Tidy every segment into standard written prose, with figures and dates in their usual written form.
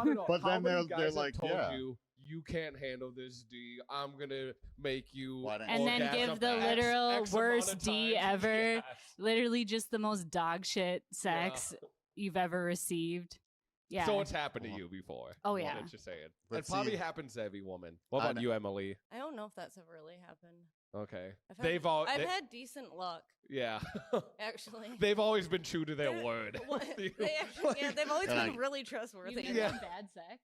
want to know. But how then many they're guys like, have told yeah. you can't handle this D. I'm gonna make you. And then give the literal worst D ever. Yes. Literally just the most dog shit sex you've ever received. Yeah. So it's happened to you before. Oh, yeah. What you're saying. But It probably happens to every woman. What I about you, Emily? I don't know if that's ever really happened. Okay. I've had decent luck. Yeah. Actually. They've always been true to their word. They've always been really trustworthy. You've had bad sex?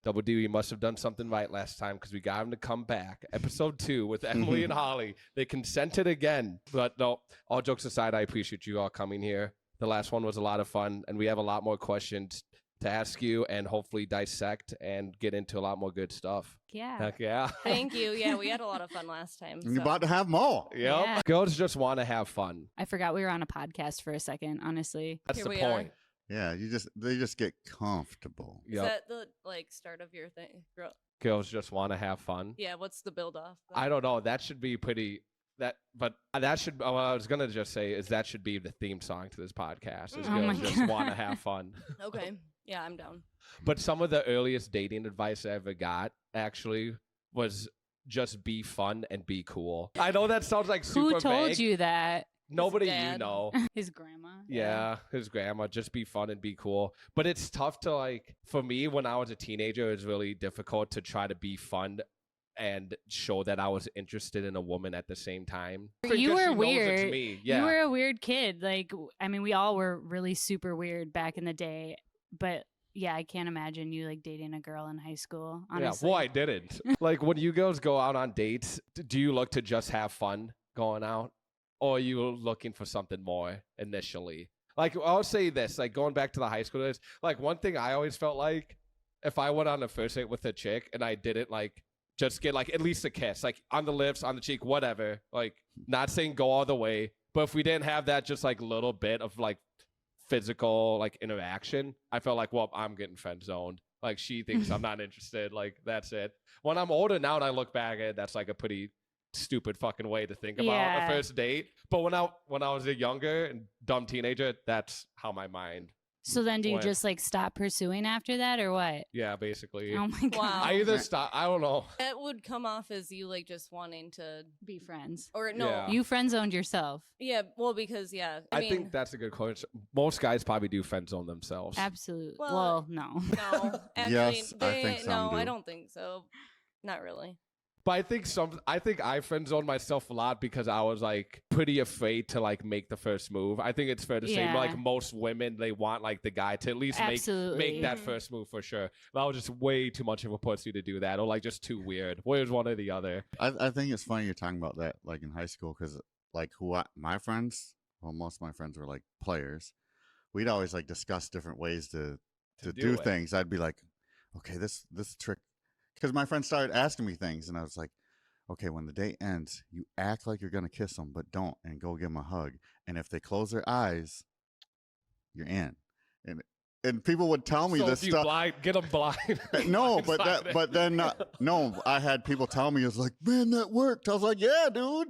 Double D, we must have done something right last time because we got him to come back. Episode 2 with Emily and Holly. They consented again. But no, all jokes aside, I appreciate you all coming here. The last one was a lot of fun, and we have a lot more questions to ask you and hopefully dissect and get into a lot more good stuff. Yeah. Heck yeah. Thank you. Yeah, we had a lot of fun last time. And you're about to have more. Yep. Yeah. Girls just want to have fun. I forgot we were on a podcast for a second, honestly. That's Here the we point. Yeah, they just get comfortable. Is that the start of your thing? Girls just want to have fun. Yeah, what's the build off? I don't know. That should be pretty. What I was gonna just say is that should be the theme song to this podcast. Is girls just want to have fun. Okay. Yeah, I'm down. But some of the earliest dating advice I ever got actually was just be fun and be cool. I know that sounds like super Who told vague. you that? Nobody His you dad. know. His grandma? Yeah, his grandma. Just be fun and be cool. But it's tough to for me, when I was a teenager, it was really difficult to try to be fun and show that I was interested in a woman at the same time. You Because were she knows weird. It's me. Yeah. You were a weird kid. We all were really super weird back in the day. But yeah, I can't imagine you dating a girl in high school. Honestly. Yeah, well, I didn't. When you girls go out on dates, do you look to just have fun going out? Or are you looking for something more initially? I'll say this, going back to the high school days, one thing I always felt like, if I went on a first date with a chick and I didn't, just get, at least a kiss, on the lips, on the cheek, whatever, not saying go all the way, but if we didn't have that just, little bit of, physical, interaction, I felt like, well, I'm getting friend zoned. She thinks I'm not interested, that's it. When I'm older now and I look back at it, that's, a pretty stupid fucking way to think about a first date. But when I was a younger and dumb teenager, that's how my mind. So then do you went. just stop pursuing after that or what? Yeah, basically. Oh my God. Wow. I either stop. I don't know. That would come off as you just wanting to Be friends. or no. Yeah. You friend zoned yourself. Yeah, well, because I mean, think that's a good question. Most guys probably do friend zone themselves. Absolutely. Well, Well, no. no. Actually, Yes, I think some no, do. I don't think so. Not really. But I think I friend zoned myself a lot because I was pretty afraid to make the first move. I think it's fair to say Yeah. most women, they want the guy to at least Absolutely. make that first move for sure. But I was just way too much of a pussy to do that, or just too weird. Where's one or the other? I think it's funny you're talking about that, in high school, because my friends, well, most of my friends were players. We'd always discuss different ways to do it. things. I'd be like, okay, this trick, because my friends started asking me things, and I was like, okay, when the date ends, you act like you're gonna kiss them, but don't, and go give them a hug. And if they close their eyes, you're in. And people would tell me So this if you stuff. get them blind. No, Blindsided. but then no, I had people tell me, it's like, man, that worked. I was like, yeah, dude.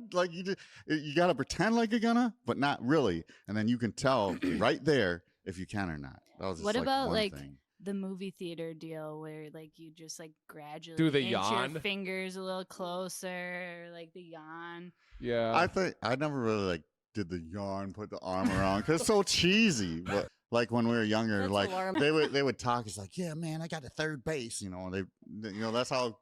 You gotta pretend like you're gonna, but not really. And then you can tell right there if you can or not. That was just What about one thing. the movie theater deal where you just gradually Do the inch yawn? your fingers a little closer, the yawn? Yeah. I think I never really did the yarn, put the arm around, because it's so cheesy. But when we were younger, That's alarming. they would talk. It's yeah, man, I got to third base. And that's how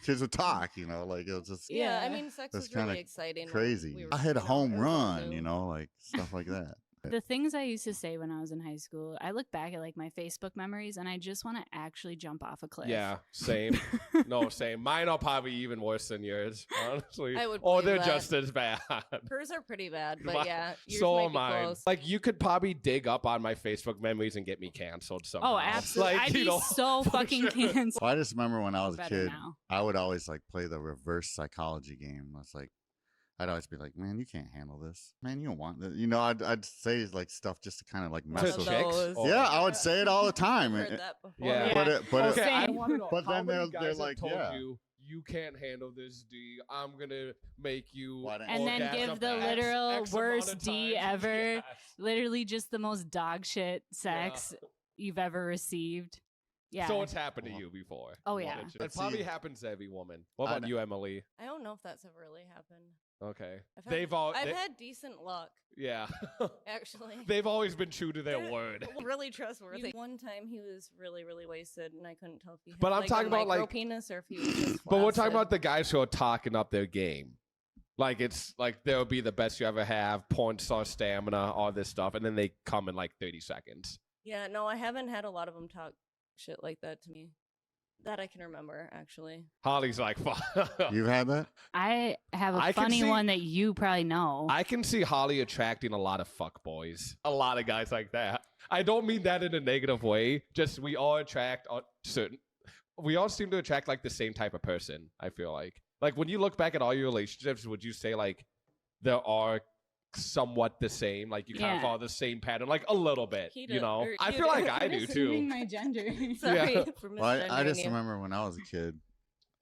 kids would talk. It was just Yeah, I Yeah. mean, sex That's was really kinda exciting. when crazy. we were, I hit a home or run, too. Stuff like that. The things I used to say when I was in high school, I look back at my Facebook memories and I just want to actually jump off a cliff. Yeah, same. No, same. Mine are probably even worse than yours, honestly. I would Or believe they're that. just as bad. Hers are pretty bad, My- but yeah, yours So might am be I. close. You could probably dig up on my Facebook memories and get me canceled somehow. Oh, absolutely. I'd be so for fucking sure. canceled. Well, I just remember when I was a Better kid, now. I would always play the reverse psychology game. I was I'd always be like, man, you can't handle this. Man, you don't want this. I'd say stuff just to kind of One mess of with chicks? those. Oh. Yeah, I would say it all the time. I've heard that before. Yeah. But Okay, I Same. want to know. But how then many they're guys have like, told yeah. you can't handle this D. I'm gonna make you. Why don't- And then orgasm give the X literal amount worst of D times. ever. Yes. Literally just the most dog shit sex Yeah. you've ever received. Yeah. So it's happened to you before. Oh, yeah. It probably happens to every woman. What about you, Emily? I don't know if that's ever really happened. Okay. I've had decent luck, Yeah. actually. They've always been true to their They're word. Really trustworthy. One time he was really, really wasted, and I couldn't tell if he had But I'm like, talking a about, micro like- penis or if he was just But we're talking flaccid. about the guys who are talking up their game. Like, it's like they'll be the best you ever have, porn star stamina, all this stuff, and then they come in like 30 seconds. Yeah, no, I haven't had a lot of them talk shit like that to me. That I can remember, actually. Holly's like, fuck. You've had that? I have a I can funny see- one that you probably know. I can see Holly attracting a lot of fuck boys. A lot of guys like that. I don't mean that in a negative way. Just we all attract we all seem to attract like the same type of person, I feel like. Like when you look back at all your relationships, would you say like there are somewhat the same? Like you kind of Yeah. follow the same pattern, like a little bit, He you does- know? or I you feel do. like I do too. my gender. Sorry Yeah. for Well, I misgendering just you. remember when I was a kid,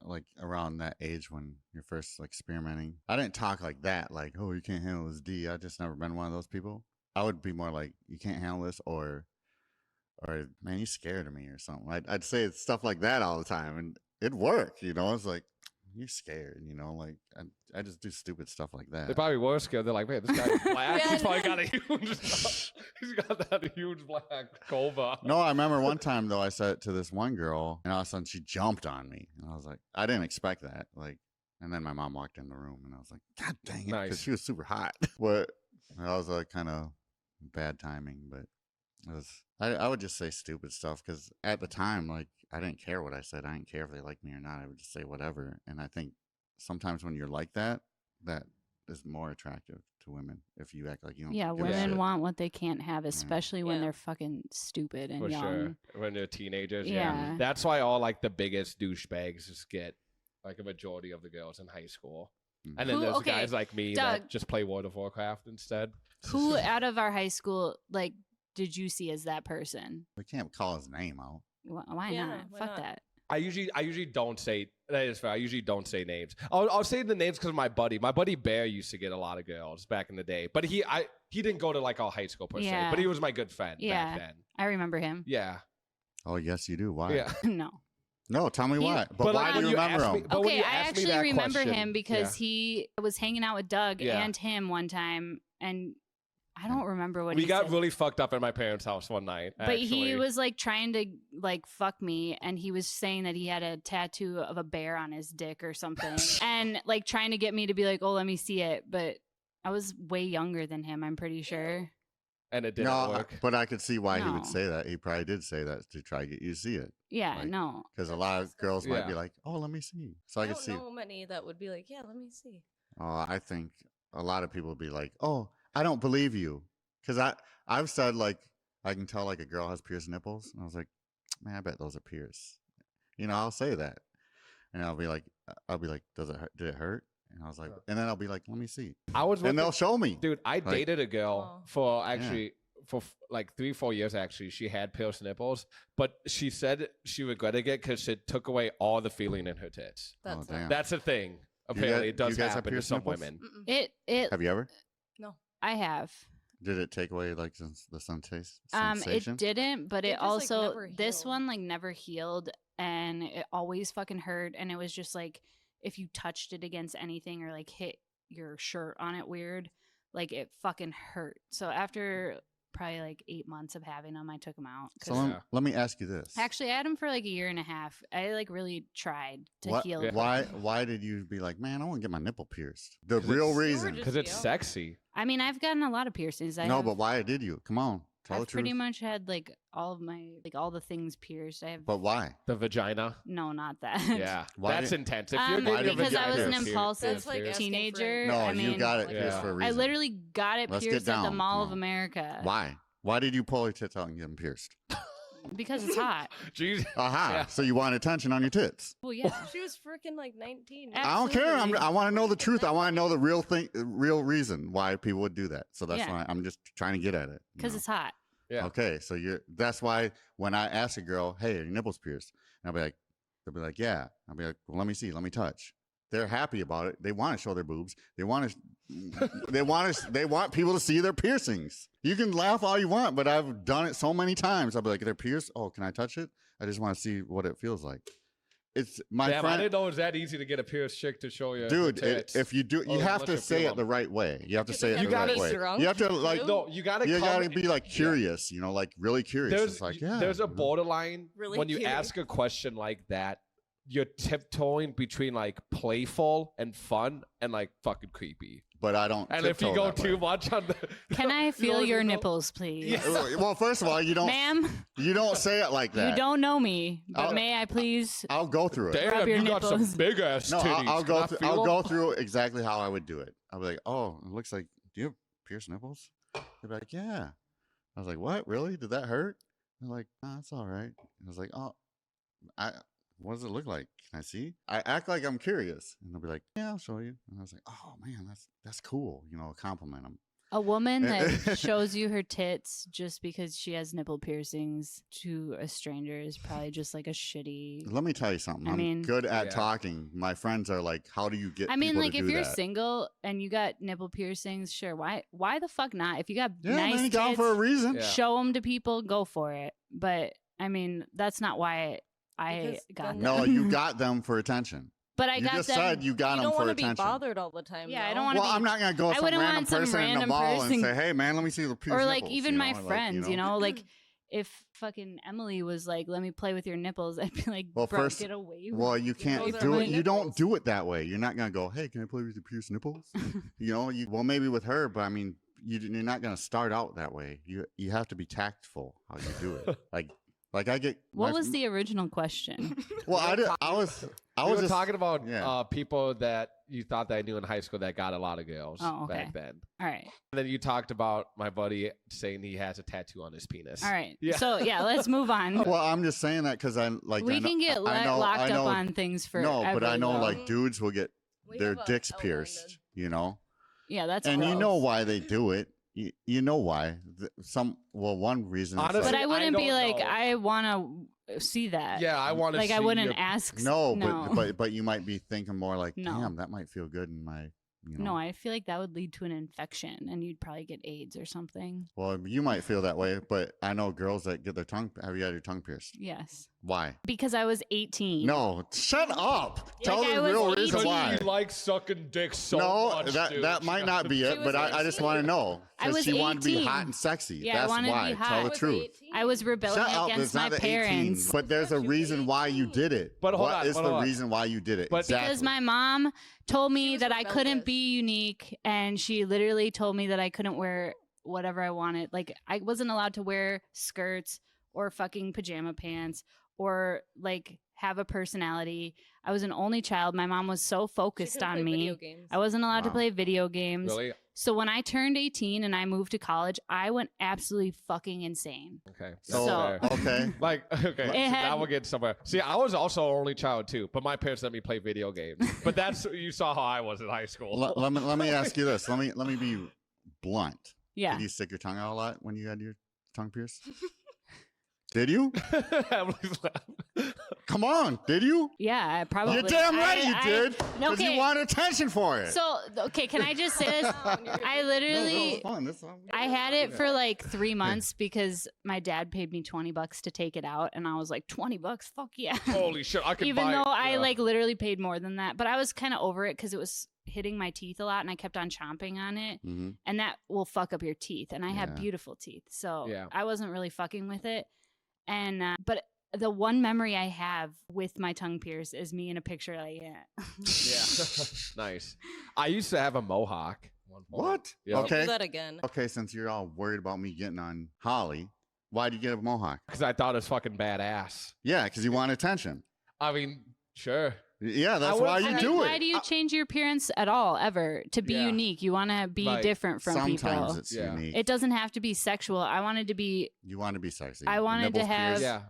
like around that age when you're first like experimenting. I didn't talk like that, like, oh, you can't handle this D. I just never been one of those people. I would be more like, you can't handle this, or man, you scared of me or something. I'd say stuff like that all the time, and it'd work, you know? It's like, you're scared, you know? Like, I just do stupid stuff like They that. probably were scared. They're like, man, this guy's black. Yeah, He's probably no. got a huge, he's got that huge black cova. No, I remember one time though, I said it to this one girl, and all of a sudden she jumped on me, and I was like, I didn't expect that. Like, and then my mom walked in the room, and I was like, God dang it, because Nice. she was super hot. But that was like kind of bad timing. But it was, I would just say stupid stuff because at the time, like, I didn't care what I said. I didn't care if they liked me or not. I would just say whatever. And I think sometimes when you're like that, that is more attractive to women if you act like you don't. Yeah, give a women shit. want what they can't have, especially when Yeah. they're fucking stupid and For young. sure. When they're teenagers, Yeah. That's why all like the biggest douchebags just get like a majority of the girls in high school. Mhm. And then Who- there's okay, guys like me Doug. that just play World of Warcraft instead. Who out of our high school, like, did you see as that person? We can't call his name out. Why Yeah, not? why Fuck not? that. I usually don't say that is fair. I usually don't say names. I'll say the names because my buddy Bear used to get a lot of girls back in the day, but he didn't go to like our high school per se, Yeah. but he was my good friend Yeah. back then. I remember him. Yeah, Oh, yes, you do. Why? yeah. No. No, tell me He- why. But But, why like, do when you you remember ask me- him? But when Okay, you I ask me actually that remember question- him because yeah. he was hanging out with Doug Yeah. and him one time, and I don't remember what We he got said. really fucked up at my parents' house one night. But he actually. was like trying to like fuck me, and he was saying that he had a tattoo of a bear on his dick or something, and like trying to get me to be like, "Oh, let me see it." But I was way younger than him. I'm pretty sure. and it didn't No, work. but I could see why he No. would say that. He probably did say that to try to get you to see it. Yeah, Like, no. Because a lot of girls might be Yeah. like, "Oh, let me see." So I I could don't see. know many that would be like, yeah, let me see. Oh, I think a lot of people would be like, "Oh, I don't believe you," because I've said like I can tell like a girl has pierced nipples, and I was like, "Man, I bet those are pierced." You know, I'll say that, and I'll be like, "Does it hurt? Did it hurt?" And I was like, and then I'll be like, "Let me see," I was with and they'll show me. dude. I dated a girl Oh. for actually. For like 3-4 years, actually, she had pierced nipples, but she said she regretted it because it took away all the feeling in her tits. That's damn. That's a thing. You Apparently, it guys- does you guys have happen to pierced some nipples? women. Mm-mm. Have you ever? No. I have. Did it take away like the sensation? It didn't, but It it just, like, also never this healed. one like never healed, and it always fucking hurt, and it was just like if you touched it against anything or like hit your shirt on it weird, like it fucking hurt. So after probably like 8 months of having them, I took them out. So 'cause- Yeah. let me ask you this. Actually, I had them for like a year and a half. I like really tried to heal. Yeah. them. Why did you be like, man, I want to get my nipple pierced? The 'Cause real it's- reason. just- Because it's Yeah. sexy. I mean, I've gotten a lot of piercings. No, but why did you? Come on, tell I've the truth. pretty much had like all of my all the things pierced. I have But why? The vagina. no, not that. Yeah, Why that's did- intense. If you're Um, getting your because I was vagina an pierced- impulsive That's like pierced- asking for teenager. No, I you mean, got it Yeah. pierced for a reason. I literally got it Let's get pierced at the down. Mall Come of on. America. Why? Why did you pull your tits out and get them pierced? Because it's hot. Jeez. Aha! Yeah. So you want attention on your tits? Well, yeah. She was freaking like 19. Ab- I don't care. Absolutely. I want to know the truth. I want to know the real thing, real reason why people would do that. So that's Yeah. why I'm just trying to get at it. you Because know? it's hot. Yeah. Okay, so that's why when I ask a girl, "Hey, are your nipples pierced?" and they'll be like, "Yeah." I'll be like, "Well, let me see, let me touch." they're happy about it. They want to show their boobs. They want people to see their piercings. You can laugh all you want, but I've done it so many times. I'll be like, they're pierced. Oh, can I touch it? I just want to see what it feels like. It's my Damn, I friend. didn't know it was that easy to get a pierced chick to show you. Dude, tits. if you do, you have unless to you say feel it the them. right way. You have to say it You the right gotta way. drunk You have to like, too? No, you gotta. you come gotta be like curious, you know, like really curious. There's It's like, yeah, there's a you know. borderline Really when you curious. ask a question like that. You're tiptoeing between like playful and fun and like fucking creepy. But I don't. And if you tiptoe go that too way. much on the, Can I feel what your I mean, though? nipples, please? Yeah. Well, first of all, you don't. Ma'am, You don't say it like that. you don't know me, but I'll- may I please? I'll go through it. damn, Rub your you got some nipples. big ass No, titties. I'll Can go. I Through, feel I'll 'em? go through exactly how I would do it. I'll be like, "Oh, it looks like. Do you have pierced nipples?" They'd be like, "Yeah." I was like, "What? Really? Did that hurt?" They're like, "Oh, it's all right." I was like, "Oh, what does it look like? Can I see?" I act like I'm curious, and they'll be like, "Yeah, I'll show you." And I was like, "Oh man, that's cool." You know, compliment them. A woman that shows you her tits just because she has nipple piercings to a stranger is probably just like a shitty. Let me tell you something. I I'm mean- good at Yeah. talking. My friends are like, "How do you get?" I mean, people like to if do you're that? single and you got nipple piercings, sure. Why the fuck not? If you got Yeah, nice man, you got 'em for a tits, reason. Yeah. show them to people. Go for it. But I mean, that's not why I Because got then- them. No, you got them for attention. But I You got just them. said you got You them don't for want to be attention. bothered all the time. Yeah, I though. don't wanna Well, I'm not gonna go I with some wouldn't random want some person in the random mall person- and say, "Hey, man, let me see the pierced Or like nipples," even you my know, like, friends, you know, like if fucking Emily was like, "Let me play with your nipples," I'd be like, Well, "Bro, first- get away!" with Well, you it. can't Those are do my it. You don't nipples. do it that way. You're not gonna go, "Hey, can I play with your pierced nipples?" You know, well, maybe with her, but I mean, you're not gonna start out that way. You have to be tactful how you do it. Like I get. What was the original question? Well, I was We were just talking about yeah. people that you thought that I knew in high school that got a lot of girls Oh, okay. back then. All right, And then you talked about my buddy saying he has a tattoo on his penis. all right. Yeah. So yeah, let's move on. Well, I'm just saying that because I like. we I know, can get I know, locked I know, up on things for No, but I know though. like dudes will get We their have a dicks outline pierced. that- You know. Yeah, that's And you know gross. why they do it. You know why. One reason. is Honestly, But like, I wouldn't be don't like, know. I want to see that. Yeah, I want to Like see I wouldn't your- ask. no, no. but you might be thinking more like, No. damn, that might feel good in my. You know. No, I feel like that would lead to an infection, and you'd probably get AIDS or something. Well, you might feel that way, but I know girls that get their tongue. Have you had your tongue pierced? Yes, Why? because I was 18. No, shut up. Tell I the was real reason 18. why. You like sucking dick so No, much, that dude. that might not be She it, was but I just want to 18. know. I 'Cause was she wanted to be 18. hot and sexy. Yeah, I That's wanted to why. be hot. Tell I the was truth. 18. I was rebelling Shut up. against It's not my the 18. parents But there's a She was reason why you 18. did it. But hold What on, is hold the on. reason why you did it? But- exactly. because my mom told She me was that I couldn't rebellious. be unique, and she literally told me that I couldn't wear whatever I wanted. Like I wasn't allowed to wear skirts or fucking pajama pants or like have a personality. I was an only child. My mom was so She focused couldn't on play me. video games. I wasn't allowed to Wow. play video games. Really? So when I turned 18 and I moved to college, I went absolutely fucking insane. Okay. So, So- okay. Like, okay, so It had- now we're getting somewhere. See, I was also an only child too, but my parents let me play video games. But that's you saw how I was in high school. Let me ask you this. Let me be blunt. Yeah. Did you stick your tongue out a lot when you had your tongue pierced? Did you? Emily's laughing. Come on. Did you? Yeah, I probably. You're damn right you did. No, Because you okay. want attention for it. So, okay, can I just say this? I No, literally. it's fun. That's fun. I had it for like 3 months because my dad paid me $20 to take it out, and I was like, $20, fuck yeah. Holy shit! I could Even buy. though I yeah. like literally paid more than that, but I was kind of over it because it was hitting my teeth a lot, and I kept on chomping on it, Mm-hmm. and that will fuck up your teeth. And I have Yeah. beautiful teeth, so Yeah. I wasn't really fucking with it. And but the one memory I have with my tongue pierced is me in a picture like Yeah. Nice. I used to have a mohawk. at one point. What? Yep. Okay. Do that again. Okay, since you're all worried about me getting on Holly, why did you get a mohawk? Because I thought it was fucking badass. Yeah, because you want attention. I mean, sure. Yeah, that's would- why I you I mean, do why it. do you change your appearance at all ever to be Yeah. unique? You want to be Like, different from Sometimes people. it's Yeah. unique. It doesn't have to be sexual. I wanted to be. You want to be sexy. I wanted to Nipples have- pierced. Yeah.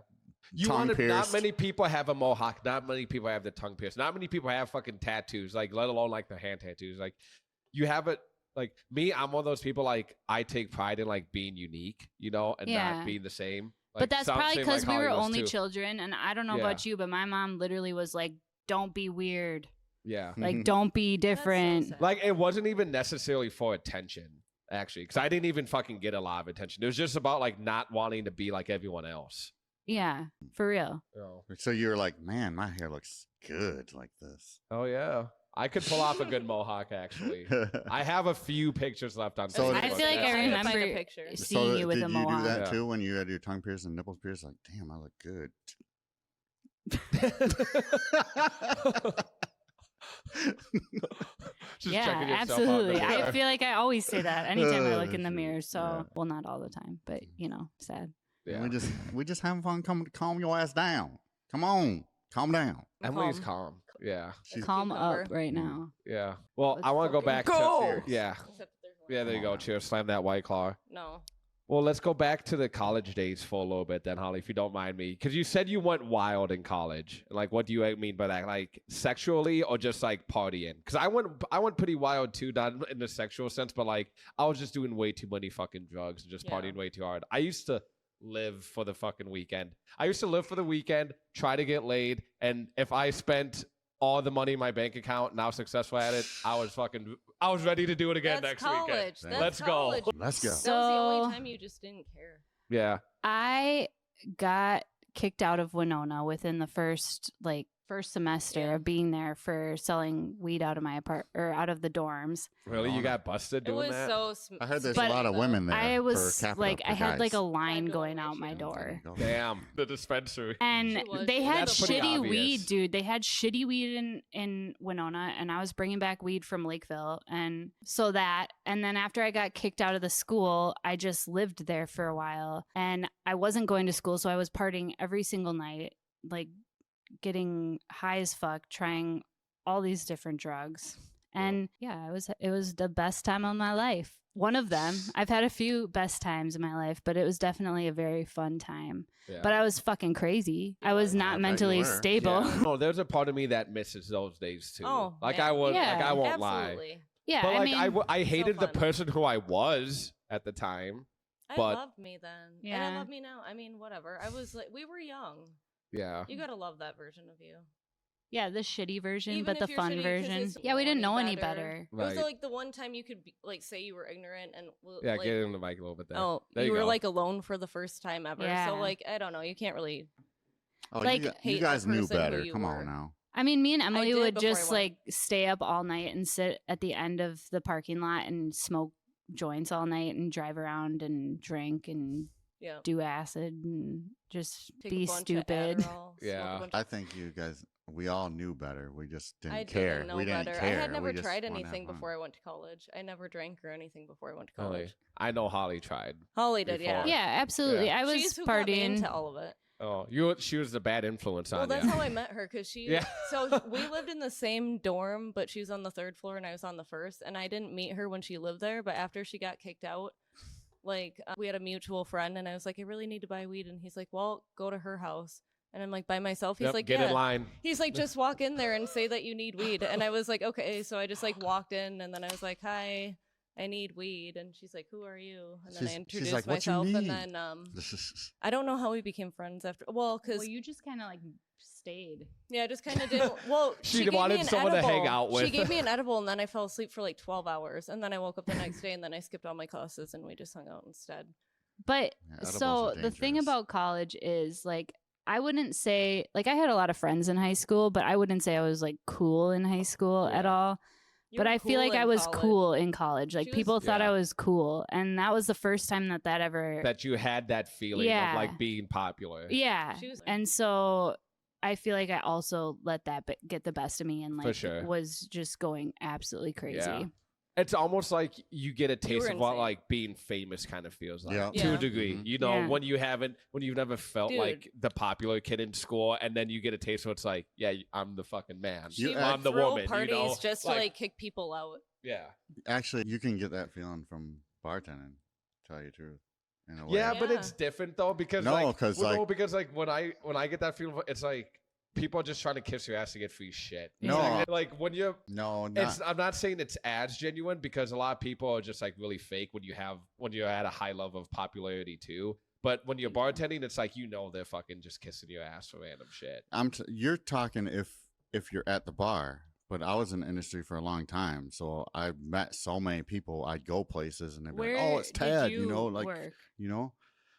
You Tongue want to, not pierced. many people have a mohawk. Not many people have the tongue pierced. Not many people have fucking tattoos. Like, let alone like the hand tattoos. Like, you have it. Like me, I'm one of those people. Like, I take pride in like being unique, you know, and Yeah. not being the same. But Like, that's sounds probably same because like we were Holly was only too. children, and I don't know Yeah. about you, but my mom literally was like, "Don't be weird." Yeah. Like, don't be That's so different. sad. Like, it wasn't even necessarily for attention, actually, because I didn't even fucking get a lot of attention. It was just about, like, not wanting to be like everyone else. Yeah, for real. You know? So you were like, man, my hair looks good like this. Oh, yeah. I could pull off a good mohawk, actually. I have a few pictures left on So I it's- feel like I Trying to find a remember picture. seeing you with did a you mohawk. do that Yeah. too when you had your tongue pierced and nipples pierced? Like, damn, I look good. Just Yeah, checking yourself out in the absolutely. I mirror. feel like I always say that anytime I look in the Shit. mirror. So, Yeah. well, not all the time, but sad. Yeah. We just having fun. Calm your ass down. Come on, calm down. Emily's calm. Yeah. She's- Calm cucumber. up right now. Yeah. Well, Let's I want to go fucking back go! to. Yeah. Except there's one. Yeah, there you Come go. on. Cheers. Slam that white claw. No. Well, let's go back to the college days for a little bit then, Holly, if you don't mind me. Because you said you went wild in college. Like, what do you mean by that? Like, sexually or just, like, partying? Because I went pretty wild, too, not in the sexual sense, but, like, I was just doing way too many fucking drugs and just Yeah. partying way too hard. I used to live for the fucking weekend. I used to live for the weekend, try to get laid, and if I spent all the money in my bank account and I was successful at it, I was ready to do it again That's next weekend. college. That's Let's go. college. Let's go. That was the only So- time you just didn't care. Yeah. I got kicked out of Winona within the first semester Yeah. of being there for selling weed out of my out of the dorms. Really? You Winona. got busted It doing was that? so. I heard there's But a lot of women there. I was per capita like, for I had like guys. a line Five to going one out my ratio. door. Damn. The dispensary. And She was. they had That's pretty shitty obvious. weed, dude. They had shitty weed in Winona, and I was bringing back weed from Lakeville. And so and then after I got kicked out of the school, I just lived there for a while. And I wasn't going to school, so I was partying every single night, like getting high as fuck, trying all these different drugs. And yeah, it was the best time of my life. One of them. I've had a few best times in my life, but it was definitely a very fun time. Yeah. But I was fucking crazy. I was I not bet you mentally were. stable. Yeah. No, there's a part of me that misses those days too. Oh, like man. I would, like Yeah. I won't lie. Absolutely. Yeah, But I like mean, I hated the fun. person who I was at the time. I But- loved me then. And Yeah. I love me now. I mean, whatever. I was like, we were young. Yeah. You gotta love that version of you. yeah, the shitty version, Even but if the you're fun shitty 'cause version. it's Yeah, we didn't know any better. better. It was Right. like the one time you could like say you were ignorant and Yeah, like, get in the mic a little bit there. oh, There you were go. like alone for the first time ever. Yeah. So like I don't know, you can't really. Oh, like, you hate the guys knew person who better. you Come were. on now. I mean, me and Emily did would before I just went. like stay up all night and sit at the end of the parking lot and smoke joints all night and drive around and drink and Yeah. do acid and just Take be a bunch stupid. Of Adderall, smoke a Yeah. bunch I of- think you guys, we all knew better. We just didn't I care. didn't know we didn't better. care. I had We never just tried wanted to have anything fun. before I went to college. I never drank or anything before I went to Holly. college. I know Holly tried. Holly did, yeah. Before. Yeah, absolutely. Yeah. I was She's who got me partying. into all of it. Oh, she was the bad influence Well, on that's you. how I met her because she. Yeah. So we lived in the same dorm, but she was on the third floor and I was on the first. And I didn't meet her when she lived there, but after she got kicked out, like we had a mutual friend, and I was like, I really need to buy weed, and he's like, well, go to her house, and I'm like, by myself. He's Yep, like, get yeah. in line. He's like, just walk in there and say that you need weed, and I was like, okay. So I just like walked in, and then I was like, hi. I need weed, and she's like, "Who are you?" And then I She's introduced like, "What you myself, and need?" then I don't know how we became friends after. Well, because Well, you just kind of like stayed. yeah, I just kind of did. Well, She gave me wanted an someone to hang edible. out with. She gave me an edible, and then I fell asleep for like 12 hours, and then I woke up the next day, and then I skipped all my classes, and we just hung out instead. But Yeah, edibles so are the thing dangerous. about college is like I wouldn't say like I had a lot of friends in high school, but I wouldn't say I was like cool in high school at Yeah. all. You But were I feel like cool I in was college. cool in college. Like She was- people thought Yeah. I was cool, and that was the first time that ever. That you had that feeling Yeah. of like being popular. Yeah, She was- and so I feel like I also let that get the best of me, and like sure. was just going absolutely crazy. Yeah. It's almost like you get a taste were of what insane. like being famous kind of feels like Yeah. to a Yeah. degree. Mhm. You know, Yeah. when you've never felt Dude. like the popular kid in school, and then you get a taste of it's like, yeah, I'm the fucking man. She You would I'm the throw woman. parties you know? just to like kick people out. yeah. Actually, you can get that feeling from bartending. Tell you the truth. In a way. Yeah, but Yeah. it's different though because No, like 'cause, well, no, like- because like when I get that feeling, it's like people are just trying to kiss your ass to get free shit. No. like when you're No, not. I'm not saying it's as genuine because a lot of people are just like really fake when you're at a high level of popularity too. But when you're bartending, it's like they're fucking just kissing your ass for random shit. You're talking if you're at the bar, But I was in the industry for a long time, so I met so many people. I'd go places and they'd be like, Where "Oh, it's did Tad," you like work? you know.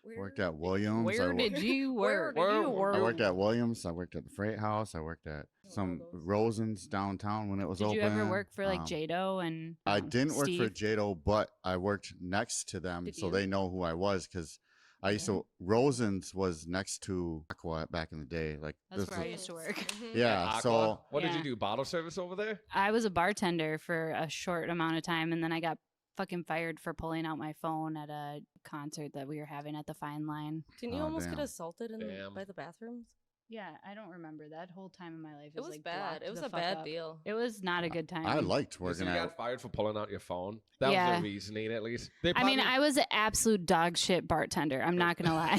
Where Worked at did you- Williams. Where did you Where work? did you Where- work? I worked at Williams. I worked at the Freight House. I worked at know some those. Rosen's downtown when it was Did open. you ever work for like Um, Jado and I didn't work for Steve? Jado, but I worked next to them, Did so you? they know who I was because I used to. Rosen's was next to Aqua back in the day. Like That's this where I was- used to work. Mhm. Yeah, Aqua. so What did Yeah. you do? Bottle service over there? I was a bartender for a short amount of time, and then I got fucking fired for pulling out my phone at a concert that we were having at the Fine Line. Didn't you Oh, almost damn. get assaulted Damn. by the bathrooms? Yeah, I don't remember that whole time in my life. It was like, bad. blocked It was the a fuck bad up. deal. It was not a good time. I liked You said working you at. got fired for pulling out your phone. That Yeah. was the reasoning, at least. They I mean, probably- I was an absolute dog shit bartender. I'm not gonna lie.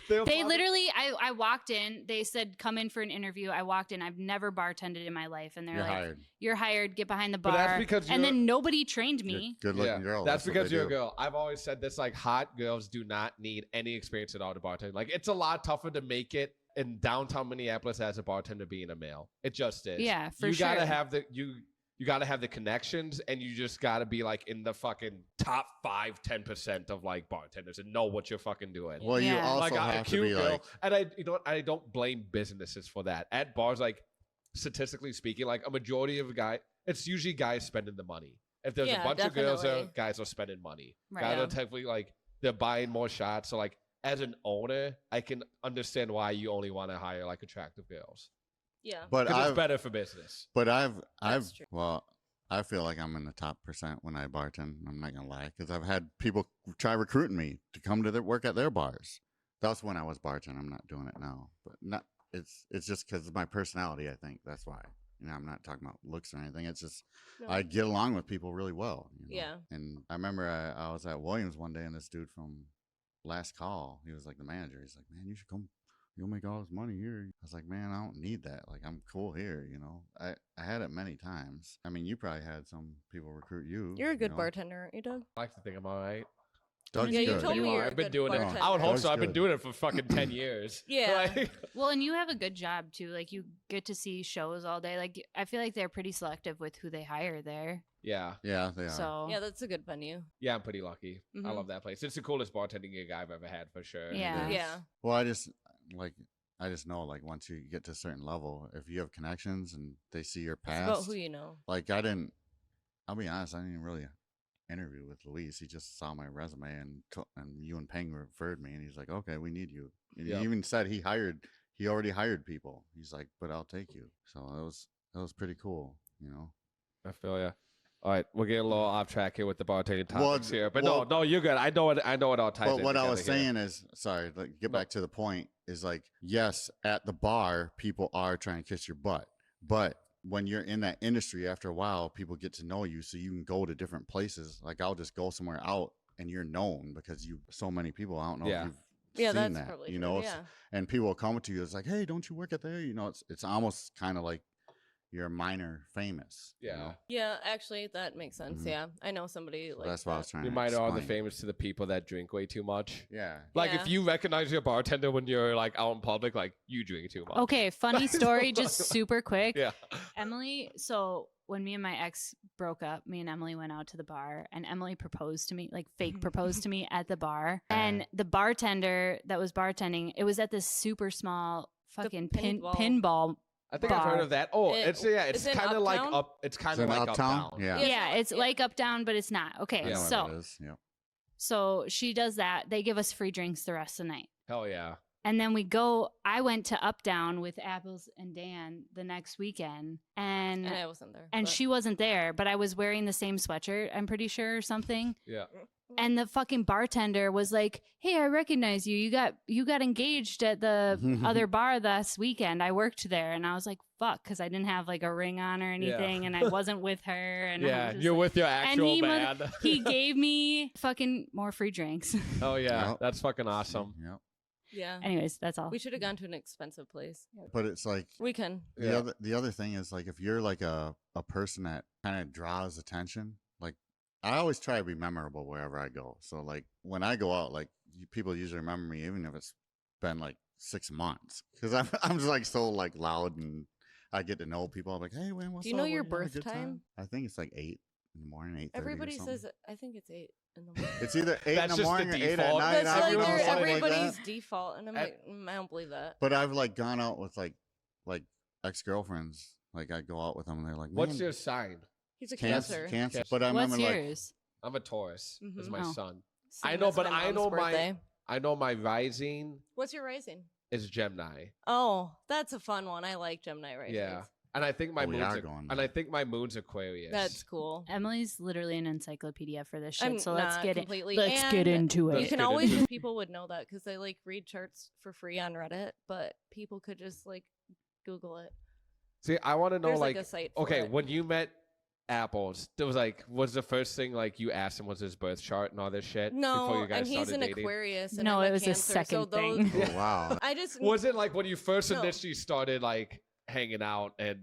they'll They probably- literally, I walked in. They said, "Come in for an interview." I walked in. I've never bartended in my life, and they're You're like, hired. "You're hired. Get behind the bar." But that's because and you're- then nobody trained You're me. good looking girl. That's what because they you're a do. girl. I've always said this: like, hot girls do not need any experience at all to bartend. Like, it's a lot tougher to make it in downtown Minneapolis as a bartender being a male. It just is. Yeah, for you sure. gotta have the you gotta have the connections, and you just gotta be like in the fucking top 5-10% of like bartenders and know what you're fucking doing. Well, you Yeah. also Like a have to cute be girl, like. and I don't blame businesses for that. At bars, like statistically speaking, like a majority of it's usually guys spending the money. If there's a Yeah, bunch of girls there, definitely. guys are spending money. Right. Guys Yeah. are technically like they're buying more shots. So like as an owner, I can understand why you only want to hire like attractive girls. Yeah. But Because it's I've better for business. But I've That's true. well, I feel like I'm in the top percent when I bartend. I'm not gonna lie, because I've had people try recruiting me to come to their work at their bars. That's when I was bartending. I'm not doing it now, but not. It's just because of my personality. I think that's why. You know, I'm not talking about looks or anything. It's just No. I get along with people really well. You know? Yeah. And I remember I was at Williams one day, and this dude from Last Call, he was like the manager. He's like, "Man, you should come. You'll make all this money here." I was like, "Man, I don't need that. Like, I'm cool here." You know, I had it many times. I mean, you probably had some people recruit you. You're a good know? bartender, aren't you, Doug? I like to think I'm all right. Doug's Yeah, you good. told me You you're are. a I've been good doing it. bartender. I would hope Doug's so. I've been good. doing it for fucking 10 years. Yeah. Like, Well, and you have a good job too. Like you get to see shows all day. Like I feel like they're pretty selective with who they hire there. yeah. Yeah, they are. So Yeah, that's a good venue. Yeah, I'm pretty lucky. I Mhm. love that place. It's the coolest bartending gig I've ever had for sure. Yeah. is. Yeah. Well, I just know, like, once you get to a certain level, if you have connections and they see your It's past, about who you know. like, I'll be honest, I didn't really interview with Luis. He just saw my resume and you and Peng referred me, and he's like, "Okay, we need you." And Yep. he even said he already hired people. He's like, "But I'll take you." So that was pretty cool, you know. I feel ya. All right, we're getting a little off track here with the bartending Well, topics here, but well- no, you're good. I know it all ties. But in what I was together here. saying is, sorry, like, get No. back to the point, is like, yes, at the bar, people are trying to kiss your butt. But when you're in that industry, after a while, people get to know you, so you can go to different places. Like, I'll just go somewhere out and you're known because so many people. I don't know Yeah. if you've Yeah, seen that's that, probably you true, know, yeah. and people will come to you. It's like, "Hey, don't you work at there?" You know, it's almost kind of like you're minor famous. you Yeah. know? Yeah, actually, that makes sense. Mhm. Yeah, I know somebody So like that's what I was that. trying You to might are the explain. famous to the people that drink way too much. Yeah. Like Yeah. if you recognize your bartender when you're like out in public, like you drink too much. okay, funny story, just super quick. Yeah. Emily, so when me and my ex broke up, me and Emily went out to the bar and Emily proposed to me, like fake proposed to me at the bar. And the bartender that was bartending, it was at this super small fucking pinball. I think I've heard Bar. of that. Oh, It- it's it's in kind of like Uptown? up. It's kind Is of it like Uptown? uptown. Yeah. Yeah, it's Yeah. like up down, but it's not. Okay, I know what so it is. Yeah. so she does that. They give us free drinks the rest of the night. Hell yeah. And then I went to Up Down with Apples and Dan the next weekend. And I wasn't there. And but- she wasn't there, but I was wearing the same sweatshirt, I'm pretty sure, or something. Yeah. And the fucking bartender was like, "Hey, I recognize you. You got engaged at the other bar last weekend. I worked there." And I was like, "Fuck," because I didn't have like a ring on or anything, and I wasn't with her. And I Yeah. was just You're like- with your actual he man. he gave me fucking more free drinks. Oh yeah. Yep. That's fucking awesome. Yep. Yeah. Anyways, that's all. We should have gone to an expensive place. But it's like We can. Yeah. the other thing is, like, if you're like a person that kind of draws attention, like, I always try to be memorable wherever I go. So like when I go out, like, people usually remember me even if it's been like 6 months, because I'm just like so like loud and I get to know people. I'm like, hey, man, what's up? Do you know your What, you having a birth good time? I think it's like 8 in the morning, 8:30 Everybody or something. says I think it's 8 in the morning. It's either 8 That's in the just the morning or 8 at default. night. That's I like don't know, something like everybody's that. default, and I'm like, I don't believe that. But I've like gone out with like ex-girlfriends. Like I go out with them and they're like, What's "Man, your sign? He's a cancer?" Cancer. But I What's remember like, yours? I'm a Taurus. It's Mhm. my Oh. son. Same I know, as but I mom's know birthday. I know my rising What's your rising? is Gemini. Oh, that's a fun one. I like Gemini risings. Yeah. And I think my we moon's are going and there. I think my moon's Aquarius. That's cool. Emily's literally an encyclopedia for this shit. I'm so let's not get completely. Let's get and into Let's You it. can get always into wish people would know that because they like read charts for free on Reddit, but people could just like Google it. See, I want to know There's like a site for okay, it. when you met Apples, there was like was the first thing like you asked him was his birth chart and all this shit before No, you guys and he's started an dating? Aquarius. And No, I'm it was a Cancer, so second those, thing. oh wow. I just Was it like when you first No. initially started like hanging out and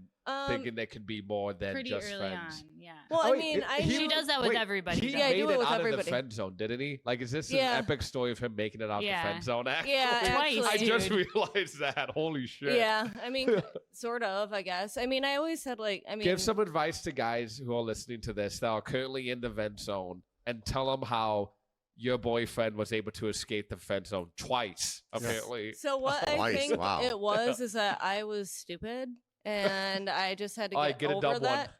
thinking there could be more than Pretty just early friends? on, yeah. Well, Oh, I mean, I he- She knew- does that with wait, everybody. He though. Yeah, I made do it it with out of everybody. the friend zone, didn't he? Like, is this Yeah. an epic story of him making it out the Yeah. friend zone? Actually? Yeah, Twice, I just dude. realized that. Holy shit! Yeah, I mean, sort of. I guess. I mean, I always said like, I mean, Give some advice to guys who are listening to this that are currently in the vent zone, and tell them how your boyfriend was able to escape the friend zone twice. Apparently, So what I Twice, think wow. it was is that I was stupid and I just had to Oh, I get get a over dumb one. that.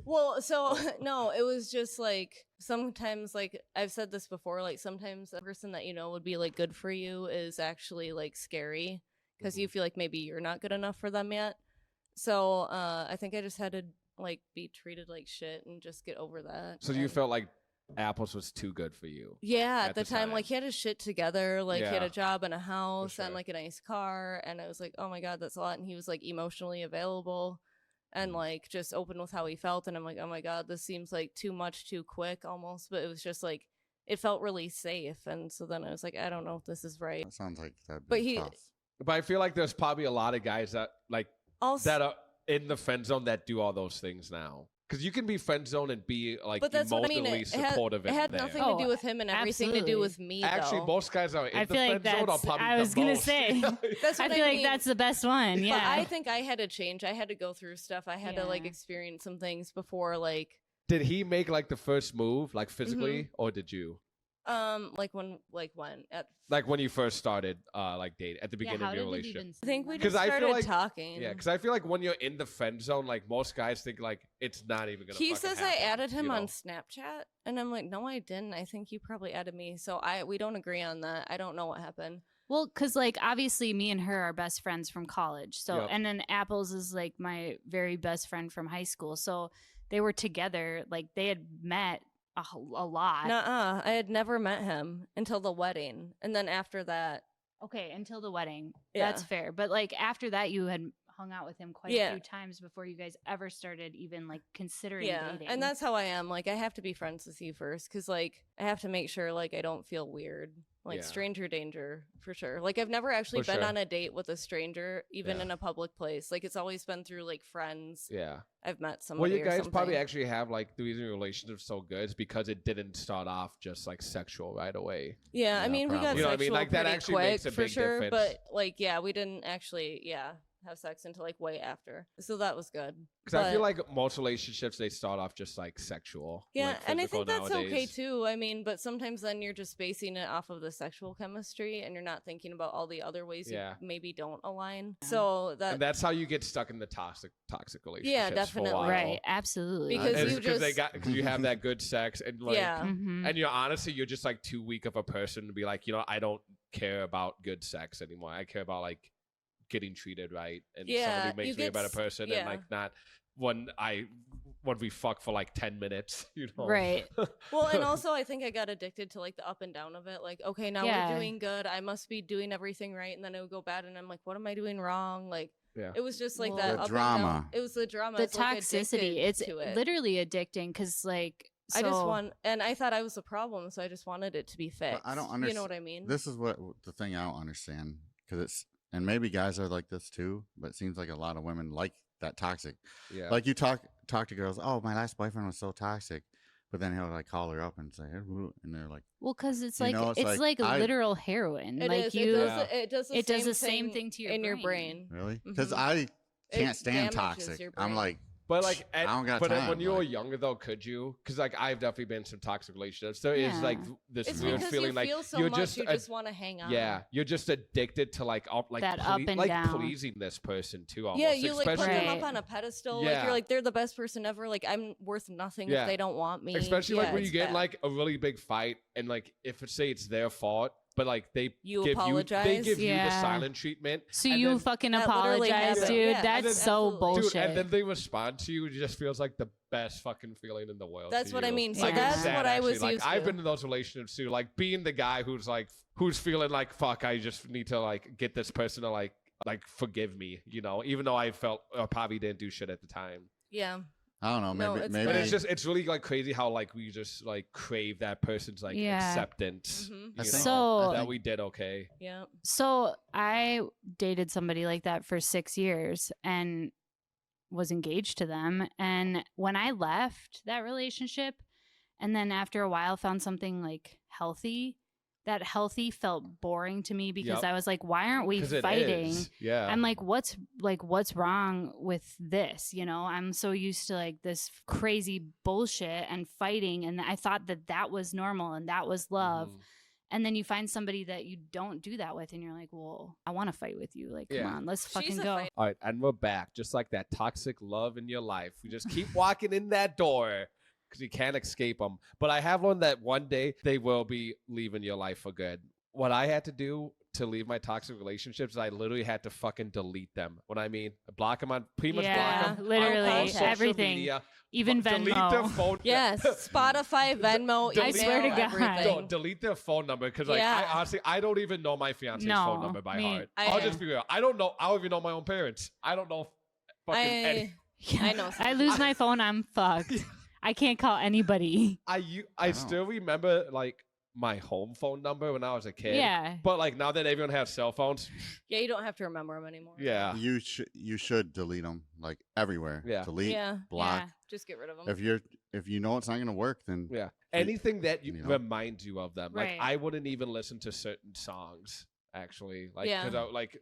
Well, so no, it was just like sometimes like I've said this before, like sometimes a person that you know would be like good for you is actually like scary because you feel like maybe you're not good enough for them yet. So I think I just had to like be treated like shit and just get over that. so you And- felt like Apples was too good for you. yeah, at at the the time, time. like he had his shit together, like he had Yeah, a job and a house sure. and like a nice car, and I was like, oh my god, that's a lot. And he was like emotionally available, and like just open with how he felt, and I'm like, oh my god, this seems like too much, too quick, almost. But it was just like it felt really safe, and so then I was like, I don't know if this is right. That sounds like that'd But be he- tough. But I feel like there's probably a lot of guys that like Also, that are in the friend zone that do all those things now. Because you can be friend zone and be like but that's what I emotionally mean. It had, supportive. it had in there. nothing Oh, to do with him and everything to absolutely. do with me. Actually, though. most guys are in I the feel like friend zone are that's- probably I was the gonna most. say. That's I what feel like mean. that's the best one. Yeah. But I think I had to change. I had to go through stuff. I had to like Yeah. experience some things before, like Did he make like the first move, like Mm-hmm. physically, or did you? like when at Like when you first started, like dating at the Yeah, beginning how of your did it relationship. even I think we 'Cause just I feel started like- talking. Yeah, because I feel like when you're in the friend zone, like most guys think like it's not even gonna. He fucking says I happen, added him you on know? Snapchat, and I'm like, no, I didn't. I think you probably added me. So we don't agree on that. I don't know what happened. Well, because like obviously me and her are best friends from college. So Yep. and then Apples is like my very best friend from high school. So they were together. Like they had met a lot. Nuh-uh. I had never met him until the wedding, and then after that, Okay, until the wedding. Yeah. That's fair. But like after that, you had hung out with him quite Yeah. a few times before you guys ever started even like considering yeah, dating. and that's how I am. Like I have to be friends with you first, because like I have to make sure like I don't feel weird. Like Yeah. stranger danger for sure. Like I've never actually For been sure. on a date with a stranger, even Yeah. in a public place. Like it's always been through like friends. Yeah. I've met Well, somebody. you or guys something. probably actually have like the reason your relationship's so good is because it didn't start off just like sexual right away. Yeah, I Yeah, mean, we got probably. You know what I mean? sexual Like, that pretty actually quick makes a for big sure, difference. but like, yeah, we didn't actually, have sex until like way after. So that was good. Because I feel But- like most relationships they start off just like sexual. yeah, like, and I physical think that's okay nowadays. too. I mean, but sometimes then you're just basing it off of the sexual chemistry, and you're not thinking about all the other ways Yeah. you maybe don't align. Yeah. So that And that's how you get stuck in the toxic relationships. For a definitely. while. right. Absolutely. Because And you it's 'cause they just- got because you have that good sex and like yeah. Mhm. and you're honestly you're just like too weak of a person to be like, you know, I don't care about good sex anymore. I care about like getting treated right and Yeah, somebody you makes me a get better s- person and yeah. like not when we fuck for like 10 minutes, you know. Right. Well, and also I think I got addicted to like the up and down of it. Like, okay, now Yeah. we're doing good. I must be doing everything right, and then it would go bad, and I'm like, what am I doing wrong? Like, Yeah. it was just like Well- that The up drama. And down. It was the drama. The It's, like, toxicity. addicted It's to it. literally addicting because like I just so- want, and I thought I was the problem, so I just wanted it to be fixed. I don't You understand. know what I mean? This is what the thing I don't understand, because it's, and maybe guys are like this too, but it seems like a lot of women like that toxic. Yeah. Like you talk to girls, oh, my last boyfriend was so toxic, but then he'll like call her up and say, hey, woo," and they're like, well, because it's You like know, it's it's like, like I- literal heroin. It like is. you, It does the it does same the same thing to your in your brain. brain. really? Because Mhm. can't stand damages toxic. your I'm brain. like, But like, I don't got but time. when you were like, younger though, could you? Because like I've definitely been in some toxic relationships. There is like Yeah. this It's weird because feeling you like feel so you're much, just you just want to hang on. yeah, you're just addicted to like That up and down. pleasing this person too. Almost. Yeah, you like put especially them Right. up on a pedestal. Like Yeah. you're like they're the best person ever. Like I'm worth nothing Yeah. if they don't want me. especially Yeah, like when you it's get in bad. like a really big fight and like if say it's their fault, but like they You give apologize? they give you the Yeah. silent treatment. So and you then- fucking That literally apologize, happened. dude. Yeah, That's so absolutely. bullshit. Dude, and then they respond to you. It just feels like the best fucking feeling in the world. That's to what I you. mean. So Like, that's it's sad, what I was actually. used Like, I've to. been in those relationships too. Like being the guy who's feeling like fuck. I just need to like get this person to like forgive me. You know, even though I felt probably didn't do shit at the time. Yeah. I don't know. No, Maybe it's maybe But bad. it's really like crazy how like we just like crave that person's like Yeah. acceptance. Mhm. I You think- know, So- that we did okay. Yeah. So I dated somebody like that for 6 years and was engaged to them. And when I left that relationship, and then after a while found something like healthy, that healthy felt boring to me because Yep. I was like, why aren't we 'Cause it fighting? is. Yeah. I'm like, what's wrong with this? You know, I'm so used to like this crazy bullshit and fighting. And I thought that was normal and that was love. Mhm. And then you find somebody that you don't do that with, and you're like, well, I want to fight with you. Like, Yeah. come on, let's She's fucking a go. fighter. All right, and we're back. Just like that toxic love in your life. We just keep walking in that door because you can't escape them. But I have learned that one day they will be leaving your life for good. What I had to do to leave my toxic relationships is I literally had to fucking delete them. What I mean, block them on pretty much Yeah, block them. literally, on all social everything. media. Even Delete their Venmo. phone. Yes. Spotify, Venmo, I email, swear to God. everything. Don't delete their phone number because like Yeah. I honestly I don't even know my fiance's No, phone number by me- heart. I- I'll just be real. I don't know. I don't even know my own parents. I don't know fucking any. I know. I lose my phone, I'm fucked. I can't call anybody. I Wow. still remember like my home phone number when I was a kid. Yeah. But like now that everyone has cell phones, Yeah, you don't have to remember them anymore. yeah. you should delete them like everywhere. Yeah. Delete, Yeah. block. Yeah. Just get rid of them. If you know it's not gonna work, then Yeah. Anything that you know. reminds you of them. Like Right. I wouldn't even listen to certain songs actually. Like Yeah.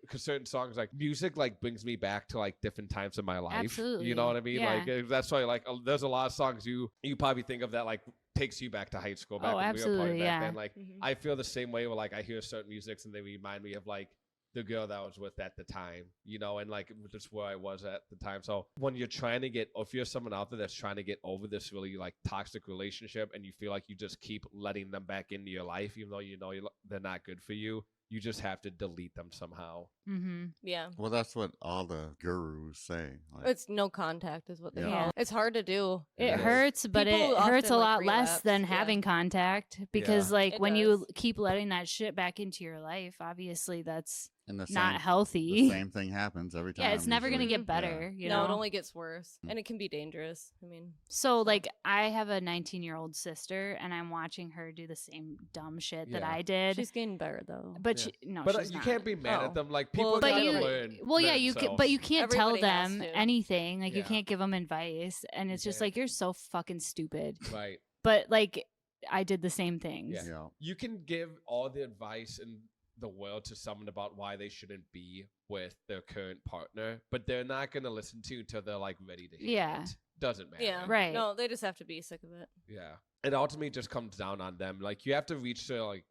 cuz certain songs like music like brings me back to like different times in my life. You Absolutely. know what I mean? Yeah. Like that's why like there's a lot of songs you probably think of that like takes you back to high school back Oh, when we were absolutely, partying back yeah. then. Like Mhm. I feel the same way where like I hear certain musics and they remind me of like the girl that I was with at the time, you know, and like just where I was at the time. So when you're trying to get, or if you're someone out there that's trying to get over this really like toxic relationship and you feel like you just keep letting them back into your life, even though you know they're not good for you, you just have to delete them somehow. Mm-hmm. Yeah. well, that's what all the gurus say. Like, It's no contact is what they Yeah. call it. It's hard to do. It is. hurts, but People it hurts often, a like, lot less relapse, than yeah. having contact because, Yeah. like, It when you does. keep letting that shit back into your life, obviously that's and the not same, the healthy. same thing happens every time. Yeah, it's never gonna usually. get better. You No, know. it only gets worse, Mm. and it can be dangerous. I mean, So, like, I have a 19-year-old sister, and I'm watching her do the same dumb shit that Yeah. I did. she's getting better though. But Yeah. no, But she's you not. can't be mad Oh. at them. Like Well, people But gotta you, learn. well, yeah, you can, but you can't tell Everybody has them to. anything. Like, you Yeah. can't give them advice, and it's just can't. like you're so fucking stupid. Right. But like, I did the same things. Yeah. Yeah. You can give all the advice in the world to someone about why they shouldn't be with their current partner, but they're not going to listen to you until they're like ready to hear Yeah. it. Doesn't matter. Yeah, Right. No, they just have to be sick of it. Yeah. It ultimately just comes down on them. Like you have to reach to like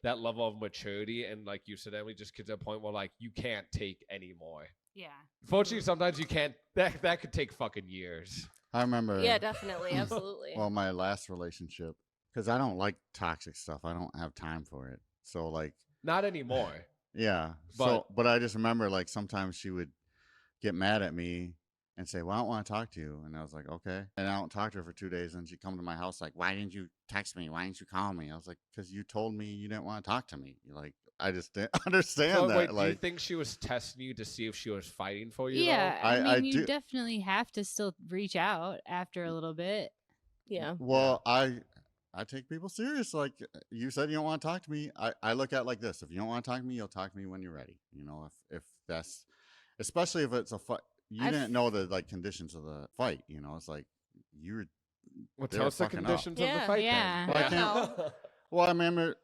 that level of maturity and like you said, Emily, just get to a point where like you can't take any more. Yeah. Fortunately, sometimes you can't. That could take fucking years. I remember. Yeah, definitely, absolutely. Well, my last relationship, because I don't like toxic stuff. I don't have time for it. So like, Not anymore. yeah. But I just remember like sometimes she would get mad at me and say, "Well, I don't want to talk to you," and I was like, "Okay." And I don't talk to her for 2 days, and she'd come to my house like, "Why didn't you text me? Why didn't you call me?" I was like, "Because you told me you didn't want to talk to me." Like, I just didn't understand So, that. wait, do you like, think she was testing you to see if she was fighting for you? Yeah. though? I I mean, you do- definitely have to still reach out after a little bit. Yeah. well, I take people serious. Like you said, you don't want to talk to me. I look at it like this: if you don't want to talk to me, you'll talk to me when you're ready. You know, if that's, especially if it's a fight. You I've- didn't know the like conditions of the fight. You know, it's like you're. Well, They tell were us the fucking up. conditions of the Yeah. fight. Yeah. Then. Well, I can't- Well,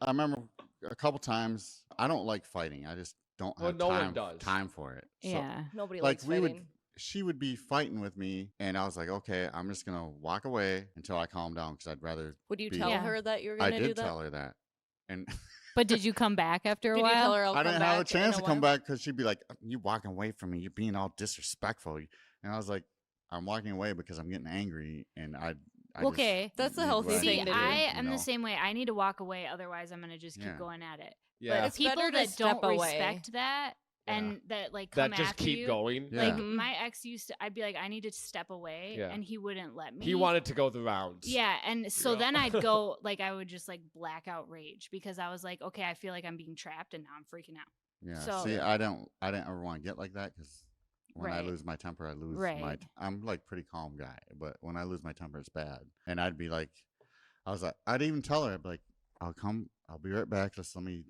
I remember a couple times. I don't like fighting. I just don't Well, have no one time does. time for it. So, Yeah. Nobody like likes we fighting. would, she would be fighting with me, and I was like, okay, I'm just gonna walk away until I calm down because I'd rather. Would you be- tell Yeah. her that you were I going to do did that? tell her that, and But did you come back after a Did while? you tell her I'll I come didn't have a back in chance to come while? back because she'd be like, "You walking away from me? You're being all disrespectful." And I was like, "I'm walking away because I'm getting angry, and I just Okay. That's the did healthy what I See, need thing to do, do. I you am know? the same way. I need to walk away, otherwise I'm gonna just keep Yeah. going at it. Yeah. It's People better to that step don't away. respect that Yeah. and that like come That just after keep you. going. Yeah. Like Mhm. my ex used to, I'd be like, I need to step away, Yeah. and he wouldn't let me. He wanted to go the rounds. Yeah, and so know? then I'd go like I would just like blackout rage because I was like, okay, I feel like I'm being trapped, and now I'm freaking out. Yeah. So- See, I didn't ever want to get like that because when I Right. lose my temper, I lose Right. my. I'm like pretty calm guy, but when I lose my temper, it's bad. And I'd be like, I was like, I'd even tell her, I'd be like, I'll be right back. Just let me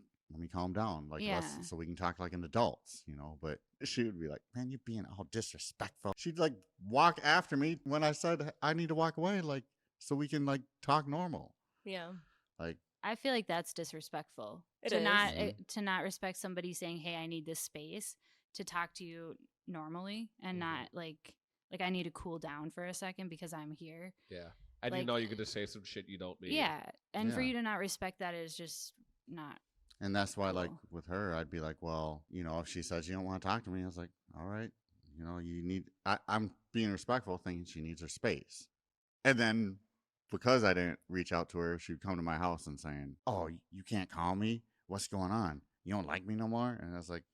calm down, like Yeah. so we can talk like an adults, But she would be like, man, you're being all disrespectful. She'd like walk after me when I said I need to walk away, like so we can like talk normal, Yeah. like. I feel like that's disrespectful It to is. not Mhm. to not respect somebody saying, "Hey, I need this space to talk to you normally," and Mhm. not like I need to cool down for a second because I'm here. Yeah. And you Like- know you're gonna say some shit you don't mean. Yeah, and for Yeah. you to not respect that is just not. And that's why, like, Cool. with her, I'd be like, well, if she says you don't want to talk to me, I was like, all right, you need, I'm being respectful, thinking she needs her space. And then because I didn't reach out to her, she'd come to my house and saying, oh, you can't call me? What's going on? You don't like me no more? And I was like,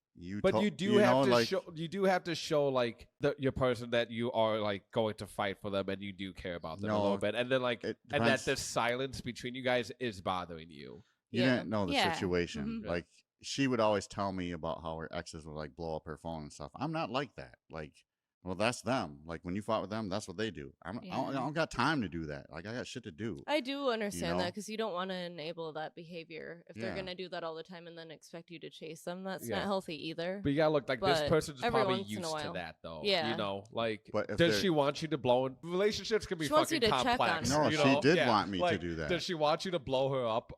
But you do have to like, show. You do have to show like your person that you are like going to fight for them and you do care about them a little No, bit, and then like it and that depends. the silence between you guys is bothering you. You Yeah. didn't know the Yeah. situation. Mhm. Yeah. Like, she would always tell me about how her exes would like blow up her phone and stuff. I'm not like that. Like, well, that's them. Like, when you fought with them, that's what they do. I Yeah. don't got time to do that. Like, I got shit to do. I do understand that know? because you don't want to enable that behavior. If they're Yeah. going to do that all the time and then expect you to chase them, that's Yeah. not healthy either. But you gotta look like this But person's every probably once in a used to while. that though. Yeah. Like But if does they're- she want you to blow in relationships can be She wants you fucking to check on complex. her. No, you she know? did Yeah. want me to Like, do that. Does she want you to blow her up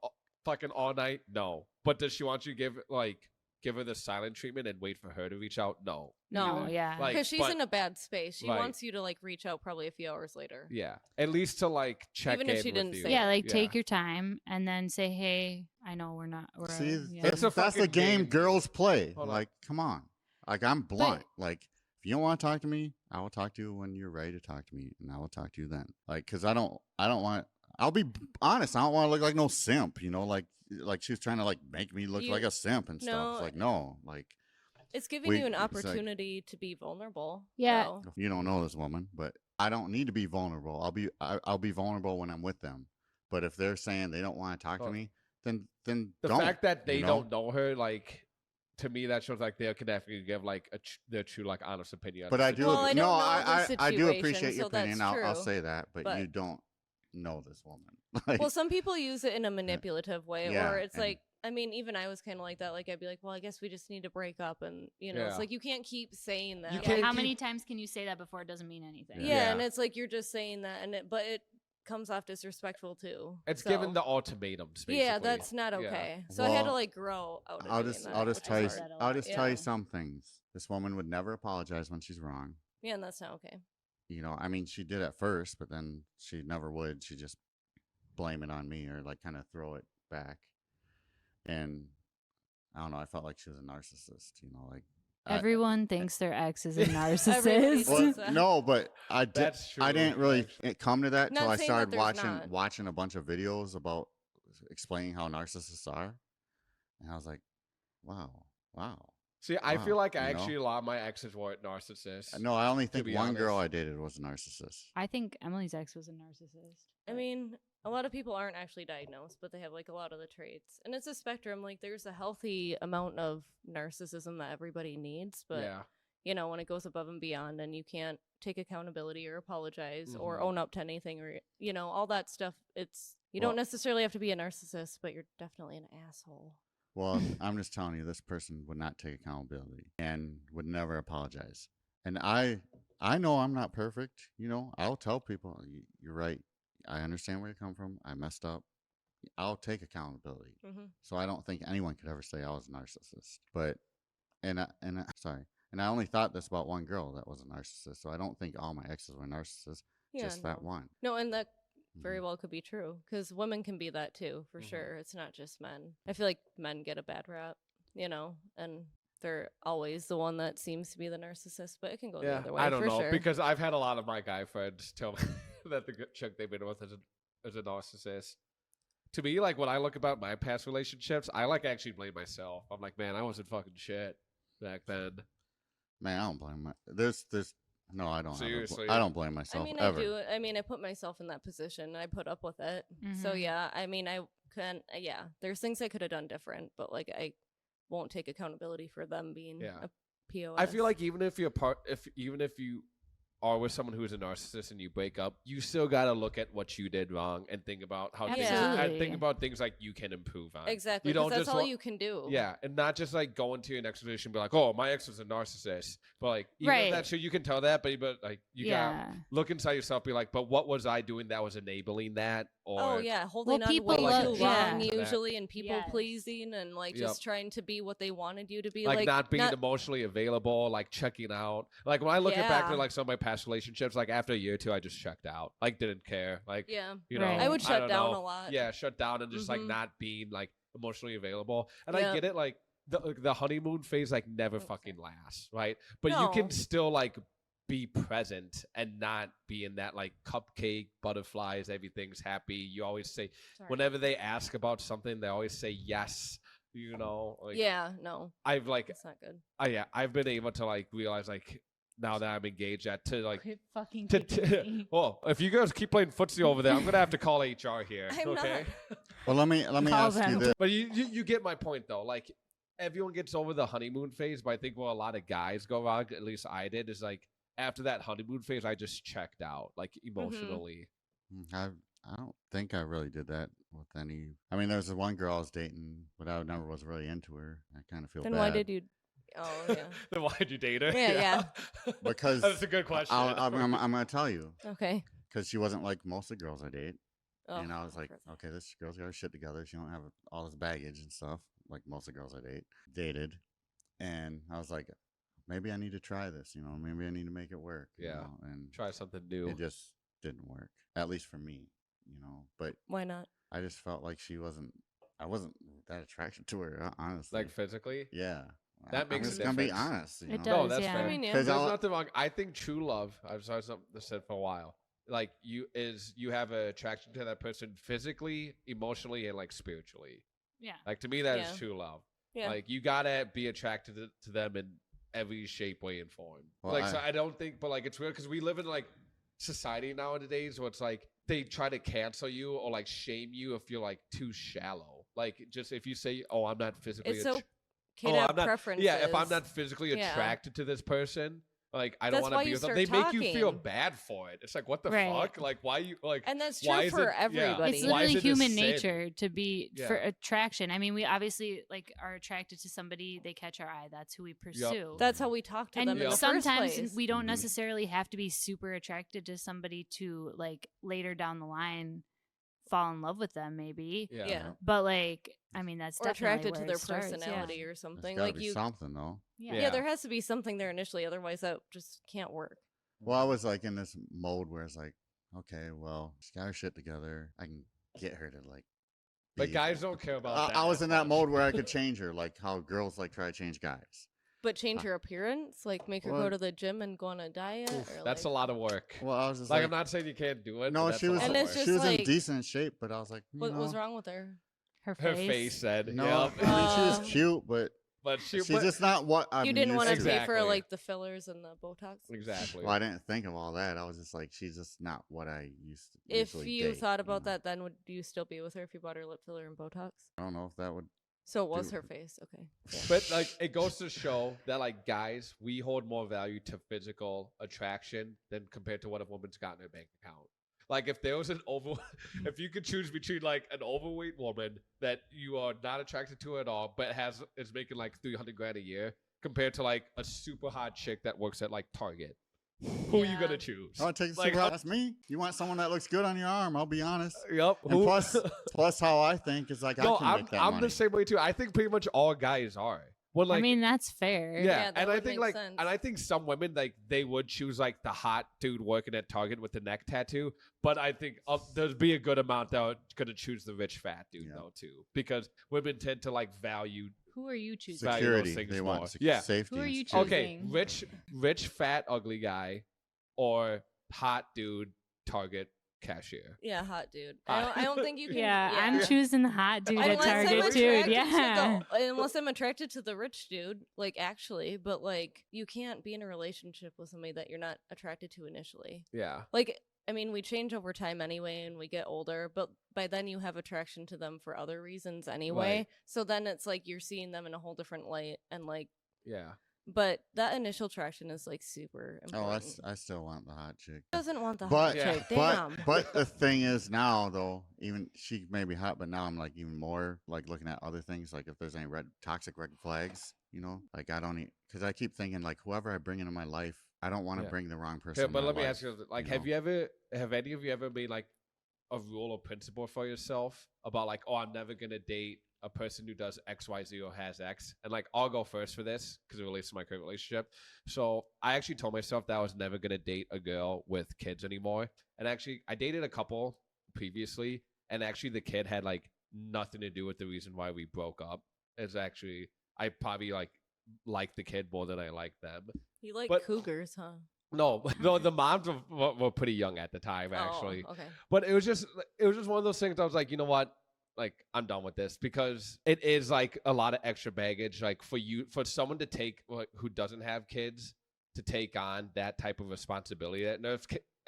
fucking all night? No. But does she want you to give her the silent treatment and wait for her to reach out? No. No, Mhm. yeah. Like, Because she's but- in a bad space. She Right. wants you to like reach out probably a few hours later. Yeah. At least to like check Even if in she with didn't you. say Yeah, it. like take your time and then say, "Hey, I know we're not." See, yeah. that's, It's a that's the fucking game game. girls play. Hold on. Like, come on. Like, I'm blunt. Like, if you don't want to talk to me, I will talk to you when you're ready to talk to me, and I will talk to you then. Like, because I don't want. I'll be honest. I don't want to look like no simp. Like she was trying to like make me look You- like a simp and stuff. No. It's like, no, like It's giving We- you an it's like- opportunity to be vulnerable. Yeah. though. you don't know this woman, but I don't need to be vulnerable. I'll be vulnerable when I'm with them. But if they're saying they don't want to talk to Well, me, then The don't. fact that they you know? don't know her, like to me, that shows like they can definitely give like their true like honest opinion. on But the I do. Well, I situation. don't No, know the I do situation, appreciate your so that's opinion. I'll true, say that, but but- you don't know this woman. Like, Well, some people use it in a manipulative way, Yeah, or it's and- like, I mean, even I was kind of like that. Like, I'd be like, well, I guess we just need to break up. And, it's Yeah. like, you can't keep saying that. You like- can't How keep- many times can you say that before it doesn't mean anything? yeah, Yeah. and it's like, you're just saying that. But it comes off disrespectful too. It's so- given the ultimatums. Basically. Yeah, that's not Yeah. okay. So I had to Well, like grow out of I'll doing just that, I'll just which tell you is hard. hard. I'll just tell Yeah. you some things. This woman would never apologize when she's wrong. Yeah, and that's not okay. I mean, she did at first, but then she never would. She just blame it on me or like kind of throw it back. And I don't know. I felt like she was a narcissist. Like Everyone thinks their ex is a Everybody narcissist. Well, thinks that. no, but I did. That's true. I didn't really actually. come to that Not until I saying that started there's not. watching a bunch of videos about explaining how narcissists are, and I was like, wow. See, I feel Wow, like I you know? actually a lot of my exes were narcissists. No, I only think be one girl honest. I dated was a narcissist. I think Emily's ex was a narcissist. I mean, a lot of people aren't actually diagnosed, but they have like a lot of the traits. And it's a spectrum. Like, there's a healthy amount of narcissism that everybody needs. But, yeah, when it goes above and beyond and you can't take accountability or apologize or Mhm. own up to anything or, all that stuff, you don't Well- necessarily have to be a narcissist, but you're definitely an asshole. Well, I'm just telling you, this person would not take accountability and would never apologize. And I know I'm not perfect. I'll tell people, you're right. I understand where you come from. I messed up. I'll take accountability. Mm-hmm. So I don't think anyone could ever say I was a narcissist. But, sorry, And I only thought this about one girl that was a narcissist. So I don't think all my exes were narcissists. Yeah, Just that one. No, and that very Mhm. well could be true because women can be that too, for sure. It's not just men. I feel like men get a bad rap, and they're always the one that seems to be the narcissist, but it can go the other way. I don't for know sure. because I've had a lot of my guy friends tell me that the chick they've been with is a narcissist. To me, like when I look about my past relationships, I like actually blame myself. I'm like, man, I wasn't fucking shit back then. Man, I don't blame my. There's. No, I don't. Seriously? I don't blame myself I mean, ever. I do. I mean, I put myself in that position and I put up with it. So Mhm. yeah, I mean, I can. Yeah, there's things I could have done different, but like I won't take accountability for them being a POS. I feel like even if you are with someone who is a narcissist and you break up, you still got to look at what you did wrong and think about how things, and Absolutely. think about things like you can improve on. exactly. You don't 'Cause that's just all wa- you can do. Yeah, and not just like go into your next relationship and be like, "Oh, my ex was a narcissist," but like, even if Right. that's true, you can tell that, but like, you got to look inside yourself, be like, "But what was I doing that was enabling that?" Or Oh yeah, holding on people way love- too long yeah. usually, and people Yes. pleasing, and like Yep. just trying to be what they wanted you to be. like not being emotionally available, like checking out. Like when I look back Yeah. to like some of my past relationships, like after a year or two, I just checked out. Like didn't care. Like Yeah, you know, Right. I would shut don't down know. a lot. Yeah, shut down and just like Mhm. not being like emotionally available. And I Yep. get it, like the honeymoon phase like never fucking lasts, right? But you can No. still like be present and not be in that like cupcake butterflies, everything's happy. You always say whenever they ask about something, they always say yes. You know, like Yeah, no, I've like it's not good. I've been able to like realize like now that I'm engaged at to like Quit fucking to, kicking me. well, if you guys keep playing footsie over there, I'm gonna have to call HR here. I'm okay. Well, let me Call ask you them. this. But you get my point though. Like everyone gets over the honeymoon phase, but I think what a lot of guys go wrong, at least I did, is like after that honeymoon phase, I just checked out like emotionally. I don't think I really did that with any. I mean, there's one girl I was dating, but I never was really into her. I kind of feel Then bad. why did you? Oh yeah. Then why'd you date her? Yeah. Because that's a good question. I'm going to tell you. Okay. Because she wasn't like most of the girls I date. Oh, And I was like, perfect. okay, this girl's got her shit together. She don't have all this baggage and stuff like most of the girls I dated. And I was like, maybe I need to try this, maybe I need to make it work. Yeah. And Try something new. it just didn't work, at least for me, But Why not? I just felt like I wasn't that attracted to her, honestly. Like physically. Yeah. That makes I'm a just gonna be difference. honest. It No, does, that's yeah. fair. I mean, yeah. Because There's nothing wrong. I think true love. I've said something that said for a while. Like you have an attraction to that person physically, emotionally, and like spiritually. Yeah. Like to me, that is Yeah. true love. Yeah. Like you gotta be attracted to them in every shape, way, and form. Well, like so, I don't think, but like it's weird because we live in like society nowadays where it's like they try to cancel you or like shame you if you're like too shallow. Like just if you say, "Oh, I'm not physically," It's okay Oh, to have I'm not- preferences. yeah, if I'm not physically Yeah. attracted to this person, like I don't That's want to why be you with them. start They make you feel talking. bad for it. It's like what the Right. fuck? Like why you like? And that's why true is for it- yeah. everybody. It's Why is literally it a human sin? nature to be for Yeah. attraction. I mean, we obviously like are attracted to somebody, they catch our eye. That's who we pursue. That's how we talk to and them in the sometimes first place. we don't Mhm. necessarily have to be super attracted to somebody to like later down the line fall in love with them maybe. Yeah. But like I mean that's Or definitely attracted where to it their starts, personality or There's something. gotta Like be you something though. Yeah. yeah, there has to be something there initially, otherwise that just can't work. Well, I was like in this mode where it's like, okay, well, she's got her shit together. I can get her to like. But be- guys don't care about that. I was as in that much. mode where I could change her, like how girls like try to change guys. But change her appearance, like make her Well- go to the gym and go on a diet. Oof, or that's a like, lot of work. Well, I was just Like like, I'm not saying you can't do it. no, but that's she a was lot And of it's work. she was like- in decent shape, but I was like, What was wrong with her? her Her face. face said No, yep. I mean she was Uh, cute, but but she's but- just not what I'm you didn't want to. pay for Exactly. like the fillers and the Botox. exactly. Well, I didn't think of all that. I was just like, she's just not what I used to. If usually you date, thought about know? that, then would you still be with her if you bought her lip filler and Botox? I don't know if that would. So it was Do- her face. Okay. Yeah. But like it goes to show that like guys, we hold more value to physical attraction than compared to what a woman's got in her bank account. Like if there was if you could choose between like an overweight woman that you are not attracted to at all, but is making like $300,000 a year, compared to like a super hot chick that works at like Target, who are you Yeah. gonna choose? Oh, take Like, that's me. You want someone that looks good on your arm? I'll be honest. Yep. And plus how I think is like no, I can make that I'm money. the same way too. I think pretty much all guys are. When like I mean, that's fair. yeah, that and I would think make like, sense. and I think some women like they would choose like the hot dude working at Target with the neck tattoo. But I think there'd be a good amount that are gonna choose the rich fat dude though too, because women tend to like value. Who are you choosing? Value those Security. things They more. want Yeah. safety. Who are and you security. Okay, choosing? rich, fat, ugly guy, or hot dude Target cashier. Yeah, hot dude. Hot. I don't think you can. Yeah, I'm choosing the hot dude at Unless I'm Target, dude. attracted Yeah. to the, unless I'm attracted to the rich dude, like actually, but like you can't be in a relationship with somebody that you're not attracted to initially. Yeah. Like, I mean, we change over time anyway and we get older, but by then you have attraction to them for other reasons anyway. Right. So then it's like you're seeing them in a whole different light and like, Yeah. but that initial attraction is like super Oh, important. I still want the hot chick. Doesn't want the But hot chick. but Damn. but the thing is now though, even she may be hot, but now I'm like even more like looking at other things, like if there's any toxic red flags, you know, like I don't because I keep thinking like whoever I bring into my life, I don't want to Yeah. bring the wrong person. Okay, but in my let me life, ask you, like, you have know? you ever, have any of you ever made like a rule or principle for yourself about like, oh, I'm never gonna date a person who does X, Y, Z or has X, and like I'll go first for this because it relates to my current relationship. So I actually told myself that I was never gonna date a girl with kids anymore, and actually I dated a couple previously, and actually the kid had like nothing to do with the reason why we broke up. It's actually I probably like the kid more than I like them. You like but- cougars, huh? No, no, the moms were pretty young at the time, actually. Oh, okay. But it was just one of those things. I was like, you know what? Like, I'm done with this because it is like a lot of extra baggage. Like for someone to take who doesn't have kids to take on that type of responsibility that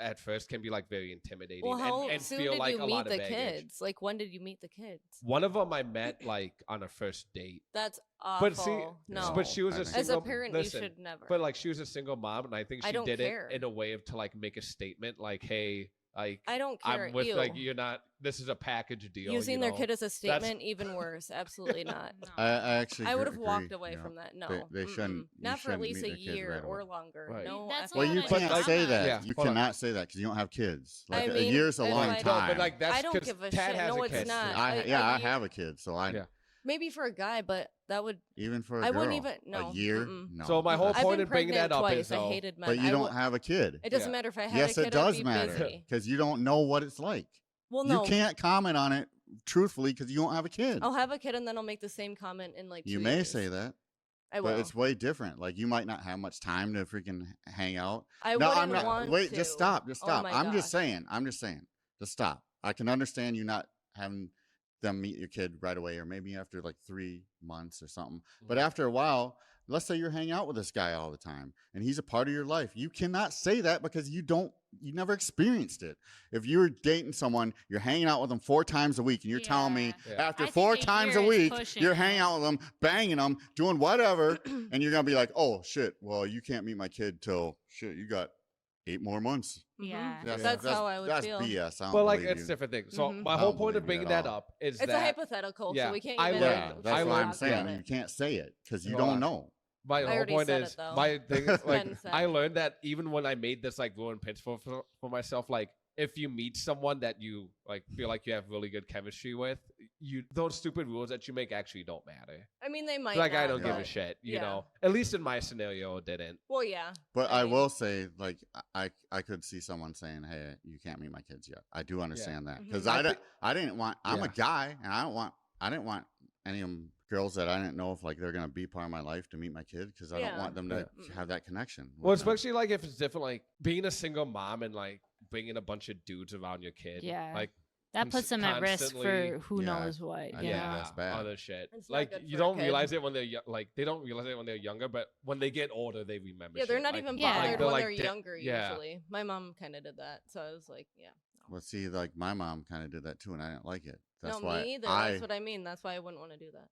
at first can be like very intimidating. Well, how and soon feel did like you a meet lot of the baggage. kids? Like, when did you meet the kids? One of them I met like on a first date. That's awful. But see, no. but she was I a think- single. As a parent, listen, you should never. But like she was a single mom, and I think I she don't did care. it in a way of to like make a statement, like, "Hey, like I don't care. I'm with Ew. like you're not. This is a package deal." Using you their know? kid as a statement, even worse. Absolutely not. No. I actually I would have agree, walked away you know. from that. No, They shouldn't. you Not for at shouldn't least meet a their kids year right or away. longer. Right. No, That's Well, what you I can't mean. say I'm that. Yeah, You hold on. cannot say that because you don't have kids. Like I a mean, year's a if long I No, time. but like that's I don't 'cause give a Tad shit. has No, a it's kid. not. I a have a kid, so I Yeah. maybe for a guy, but that would. even for a I girl, wouldn't even. No. a year. Mm-mm. No. So my whole I've point been in bringing pregnant that up twice. is though, I hated men. but you I don't will- have a kid. It doesn't Yeah. matter if I had Yes, a kid. it does I'd be matter busy. because you don't know what it's like. Well, You no. can't comment on it truthfully because you don't have a kid. I'll have a kid and then I'll make the same comment in like 2 You may years. say that, I will. but it's way different. Like you might not have much time to freaking hang out. I No, wouldn't I'm not. want Wait, to. just stop. Just Oh stop. my I'm just gosh. saying. Just stop. I can understand you not having them meet your kid right away, or maybe after like 3 months or something. But Mhm. after a while, let's say you're hanging out with this guy all the time, and he's a part of your life. You cannot say that because you never experienced it. If you were dating someone, you're hanging out with them 4 times a week, and you're telling me Yeah. Yeah. after I think 4 a times year a is week, pushing you're it. hanging out with them, banging them, doing whatever, and you're gonna be like, oh shit, well you can't meet my kid till shit, you got 8 more months. Mhm. Yeah. That's how I would that's feel. BS. I don't but like believe it's you. different things. So Mhm. my I whole don't point of believe you bringing at that all. up is It's that a hypothetical, yeah, so we can't I even. learned- Yeah, that's I what learned- I'm saying. Yeah. You can't say it because you Hold don't on. know. my I whole already point said is it, though. my thing is, like Ben said. I learned that even when I made this like rule and principle for myself, like if you meet someone that you like feel like you have really good chemistry with, those stupid rules that you make actually don't matter. I mean, they might. Like I not, don't give a but- shit, you yeah. know. At least in my scenario, it didn't. Well, yeah. But I I mean- will say, like, I could see someone saying, "Hey, you can't meet my kids yet." I do understand that because Mhm. I didn't want. I'm Yeah. a guy, and I didn't want any of them girls that I didn't know if like they're gonna be part of my life to meet my kid because I don't Yeah. want them to Yeah. have that connection. Well, with them. especially like if it's different, like being a single mom and like bringing a bunch of dudes around your kid. Yeah. Like That puts them at risk constantly- for who Yeah, knows what. I Yeah. think that's bad. other shit. It's not Like good you for a don't kid. realize it when they're like they don't realize it when they're younger, but when they get older, they remember. Yeah, they're shit. not Like, even Yeah. bothered they're when like they're da- younger. yeah. Usually, my mom kind of did that, so I was like, yeah. Well, see, like my mom kind of did that too, and I didn't like it. That's No, why me either. I. That's what I mean. That's why I wouldn't want to do that.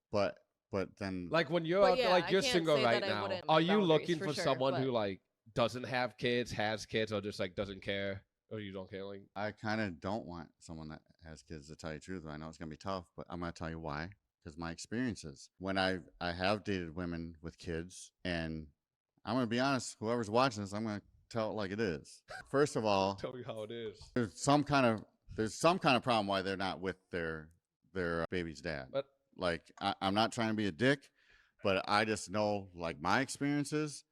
But then Like when you're But out there, yeah, like I you're can't single say right that I now. wouldn't Are make you boundaries, looking for for sure, someone but- who like doesn't have kids, has kids, or just like doesn't care, or you don't care? Like I kind of don't want someone that has kids, to tell you the truth. I know it's gonna be tough, but I'm gonna tell you why. Because my experiences, when I have dated women with kids, and I'm gonna be honest, whoever's watching this, I'm gonna tell it like it is. First of all, tell me how it is. there's some kind of problem why they're not with their baby's dad. But Like I'm not trying to be a dick, But I just know, like, my experiences,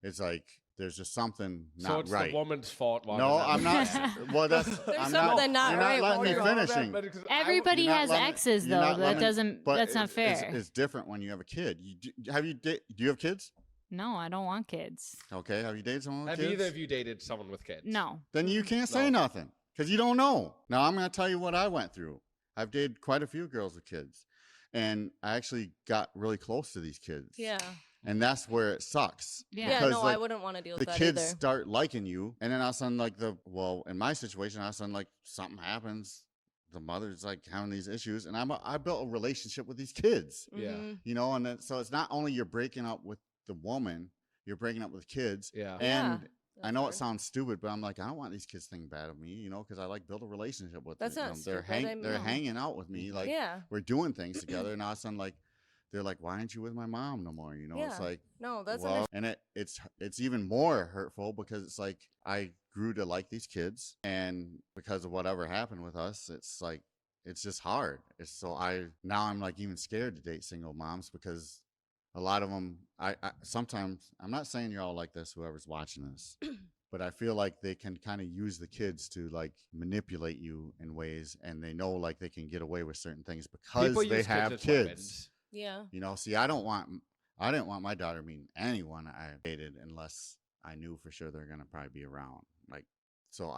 it's like there's just something So not it's right. the woman's fault. rather No, than I'm not. the- Well, that's There's I'm something not You're right not letting with me her. finishing. Everybody You're not has letting- exes you're though. not That letting- doesn't. but That's not fair. It's different when you have a kid. Do you have kids? No, I don't want kids. Okay, have you dated someone with Have kids? either of you dated someone with kids? No. Then you can't say No. nothing because you don't know. Now I'm going to tell you what I went through. I've dated quite a few girls with kids, and I actually got really close to these kids. Yeah. And that's where it sucks. Yeah. Yeah, Because, no, I like, wouldn't want to deal The with that kids either. start liking you, and then all of a sudden, like in my situation, all of a sudden, like something happens. The mother's like having these issues, and I built a relationship with these kids, Yeah. Mhm. you know, and then, so it's not only you're breaking up with the woman, you're breaking up with kids, Yeah. and Yeah, I that's know hard. it sounds stupid, but I'm like, I don't want these kids thinking bad of me, you know, because I like build a relationship with That's them. not They're stupid, I they're mean- hanging out with me, like Yeah. we're doing things together, and all of a sudden, like they're like, why aren't you with my mom no more? You know, it's Yeah. like, No, that's well, and it's even more hurtful because it's like I grew to like these kids, and because of whatever happened with us, it's like it's just hard. It's so now I'm like even scared to date single moms because a lot of them I sometimes, I'm not saying you're all like this, whoever's watching this, but I feel like they can kind of use the kids to like manipulate you in ways, and they know like they can get away with certain things because People they use have as kids. weapons. Yeah. You know, see, I didn't want my daughter meeting anyone I dated unless I knew for sure they're gonna probably be around. Like, so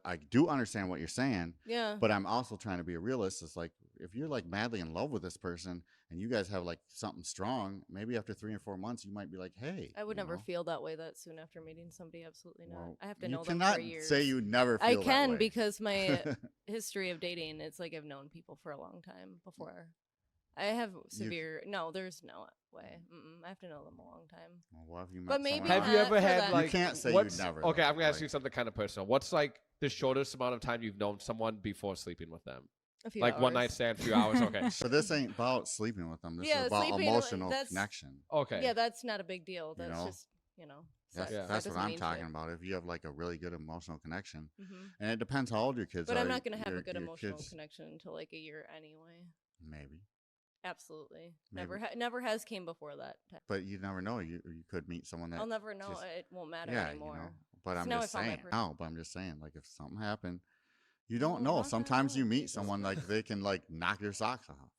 I do understand what you're saying, Yeah. but I'm also trying to be a realist. It's like if you're like madly in love with this person and you guys have like something strong, maybe after 3 or 4 months you might be like, hey. I would you never know, feel that way that soon after meeting somebody. Absolutely not. well, I have to you know them cannot for years. say you never feel I that can way. because my history of dating, it's like I've known people for a long time before. I have severe. No, there's no way. I have to know them a long time. Well, what have you met But maybe someone Have you else? ever for had that. like? You can't say what's- you never. Okay, though, I'm gonna ask like- you something kind of personal. What's like the shortest amount of time you've known someone before sleeping with them? A few Like one hours. night stand, few hours. Okay. But this ain't about sleeping with them. This Yeah, is about sleeping, emotional that's- connection. Okay. Yeah, that's not a big deal. You That's know? just That's, sex. Yeah. That that's what doesn't I'm mean talking shit. about. If you have like a really good emotional connection, Mhm. and it depends how old your kids But are. I'm not gonna have a your- good your emotional kids- connection until like a year anyway. Maybe, Absolutely. Maybe. Never has came before that time. but you never know. You could meet someone that I'll never know. just- It won't matter yeah, anymore. you know. But So I'm now I just found my saying. person. No, but I'm just saying. Like if something happened, you I don't don't know. want that Sometimes you out. meet Jesus someone like Christ. they can like knock your socks off.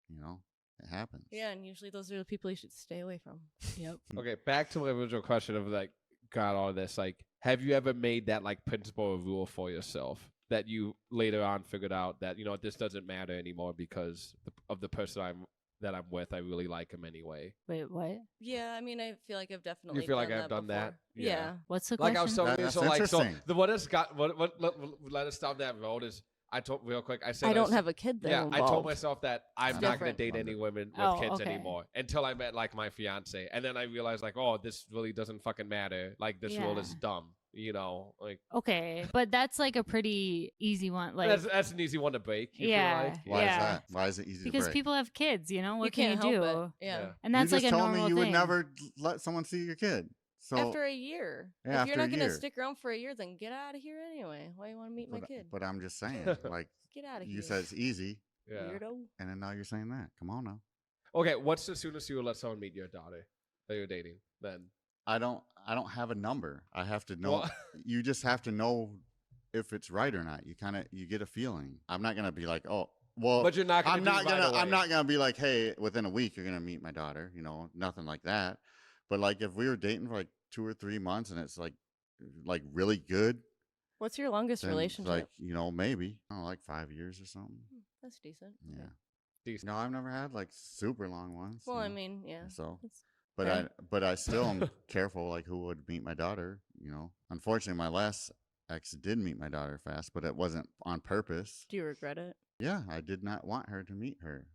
You know, it happens. Yeah, and usually those are the people you should stay away from. Yep. Okay, back to the original question of like, got all this. Like, have you ever made that like principle or rule for yourself that you later on figured out that this doesn't matter anymore because of the person I'm with? I really like him anyway. Wait, what? Yeah, I mean, I feel like I've definitely. feel like done I've done that? before. Yeah. What's the Like question? I was telling you, That's so like so interesting. the what has got what let us stop that road is I told real quick. I said I don't have a kid there. yeah. I told myself that I'm It's not going to different. date any women with Oh, kids okay. anymore until I met like my fiance, and then I realized like, oh, this really doesn't fucking matter. Like this rule is Yeah. dumb. Like Okay, but that's like a pretty easy one. Like that's an easy one to break. You Yeah. feel like? Why Yeah. is that? Why is it easy because to break? people have kids, what You can can't you do? help it. Yeah. And that's you like just a told normal me you thing. would never let someone see your kid. So After a year. Yeah, If you're after not a gonna year. stick around for a year, then get out of here anyway. Why you want to meet my kid? But I'm just saying, like Get out of here. you said, it's easy, Yeah. Weirdo. and then now you're saying that. Come on now. Okay, what's the soonest you will let someone meet your daughter that you're dating? Then I don't have a number. I have to know. Well- You just have to know if it's right or not. You get a feeling. I'm not gonna be like, oh, well, but you're not going to. I'm not gonna be like, hey, within a week you're gonna meet my daughter. Nothing like that. But like if we were dating for like 2 or 3 months and it's like really good, What's your longest then relationship? like maybe I don't know, like 5 years or something. That's decent. Yeah. Okay. Decent. No, I've never had like super long ones. Well, you I know, mean, yeah. So, That's but fair. I still am careful like who would meet my daughter. Unfortunately, my last ex did meet my daughter fast, but it wasn't on purpose. Do you regret it? Yeah, I did not want her to meet her.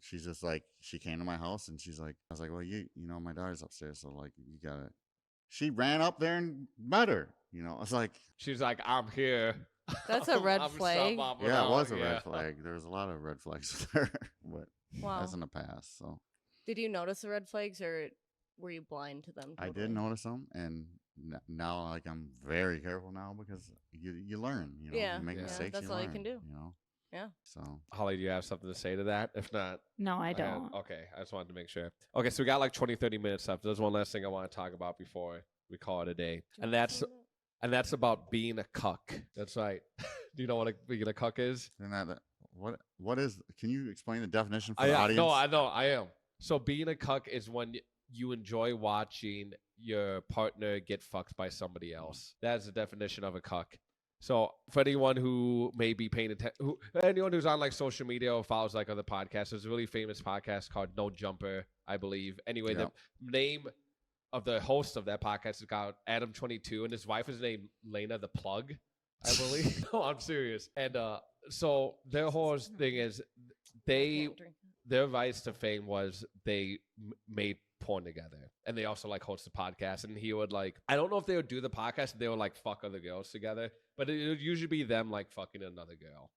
She's just like, she came to my house and she's like, I was like, well, my daughter's upstairs, so like you gotta. She ran up there and met her. I was like, She's like, I'm here. That's a red I'm flag. someone yeah, it out, was a yeah. red flag. There was a lot of red flags with her, but Wow. that's in the past. So Did you notice the red flags, or were you blind to them? I did totally? notice them, and now like I'm very careful now because you learn. Yeah, you make yeah, mistakes. that's you all you learn, can do. So Holly, do you have something to say to that? If not, No, I don't. okay, I just wanted to make sure. Okay, so we got like 20, 30 minutes left. There's one last thing I want to talk about before we call it a day, and that's about being a cuck. That's right. Do you know what being a cuck is? and that what is? Can you explain the definition for the audience? No, I know. I am. So being a cuck is when you enjoy watching your partner get fucked by somebody else. That's the definition of a cuck. So for anyone who may be paying attention, anyone who's on like social media or follows like other podcasts, there's a really famous podcast called No Jumper, I believe. Anyway, the name of the host of that podcast is called Adam22, and his wife is named Lena the Plug, I believe. No, I'm serious. And so their whole thing is their rise to fame was they made porn together, and they also like host a podcast, and he would like, I don't know if they would do the podcast and they would like fuck other girls together, but it would usually be them like fucking another girl.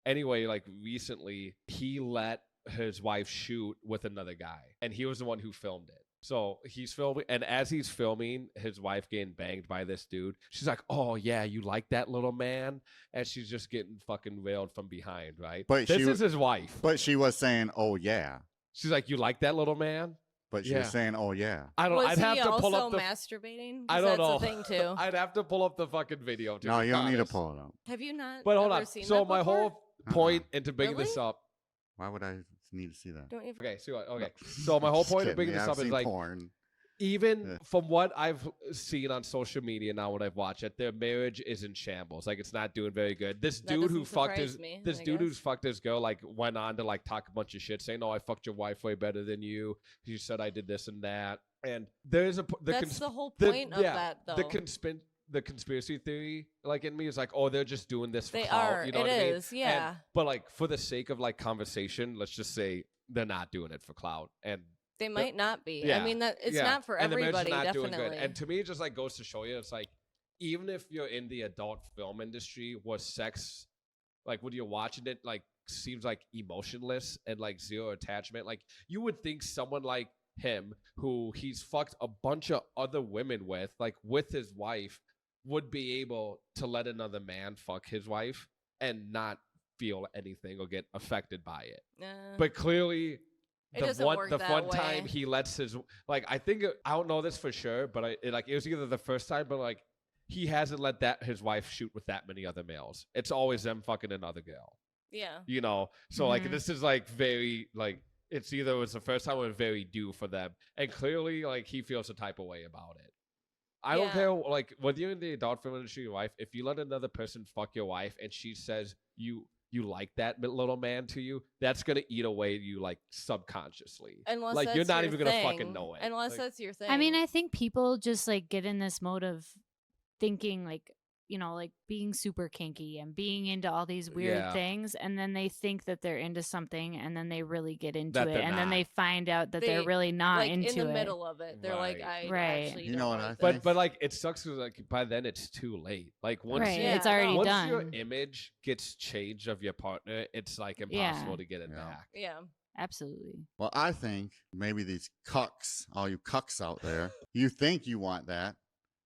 Anyway, like recently he let his wife shoot with another guy, and he was the one who filmed it. So he's filming, and as he's filming his wife getting banged by this dude, she's like, "Oh yeah, you like that little man?" And she's just getting fucking railed from behind, right? But this is his wife. But she was saying, "Oh yeah." She's like, "You like that little man?" But she was saying, "Oh yeah." I don't. Was I'd he have to pull also up the. masturbating? I don't That's know. the thing too. I'd have to pull up the fucking video. To No, be you don't need to honest. pull it up. Have you not? But hold ever on. Seen So that my before? whole point into bringing this Really? up. Why would I need to see that? Don't you? Okay. So okay. So my whole Just point of kidding. bringing this I've up is seen like, porn. even Yeah. from what I've seen on social media now, what I've watched, that their marriage is in shambles. Like it's not doing very good. This That dude who doesn't fucked surprise his me, this I dude who's guess. fucked his girl like went on to like talk a bunch of shit, saying, "No, I fucked your wife way better than you. You said I did this and that." And there's That's the whole point of that, though. the conspiracy theory like in me is like, oh, they're just doing this for They clout, are. you know It what I mean? is, yeah. But like for the sake of like conversation, let's just say they're not doing it for clout, and They might not be. yeah, I mean, that it's yeah. not for and the marriage is everybody. not doing good. Definitely. And to me, it just like goes to show you, it's like even if you're in the adult film industry, where sex, like when you're watching it, like seems like emotionless and like zero attachment, like you would think someone like him, who he's fucked a bunch of other women with, like with his wife, would be able to let another man fuck his wife and not feel anything or get affected by it. But clearly, It doesn't work the that one way. time he lets his, like, I think I don't know this for sure, but it was either the first time, but like he hasn't let his wife shoot with that many other males. It's always them fucking another girl. Yeah. You know, so like Mhm. this is like very like it's either it was the first time or very due for them, and clearly like he feels a type of way about it. I don't Yeah. care, like whether you're in the adult film industry, your wife, if you let another person fuck your wife and she says you like that little man to you, that's gonna eat away at you like subconsciously. Unless like that's you're not your even gonna thing. fucking know it. Unless Like, that's your thing. I mean, I think people just like get in this mode of thinking like, you know, like being super kinky and being into all these weird Yeah. things, and then they think that they're into something, and then they really get into That it, they're and then not. they find out that they're They- really not like into in the it. middle of it, they're like, Right. I Right. actually You don't know what like I this. think? but like it sucks because like by then it's too late. Like once Right, you, it's already once done. your image gets changed of your partner, it's like impossible Yeah. to get it Yeah. back. Yeah. Absolutely. Well, I think maybe these cucks, all you cucks out there, you think you want that,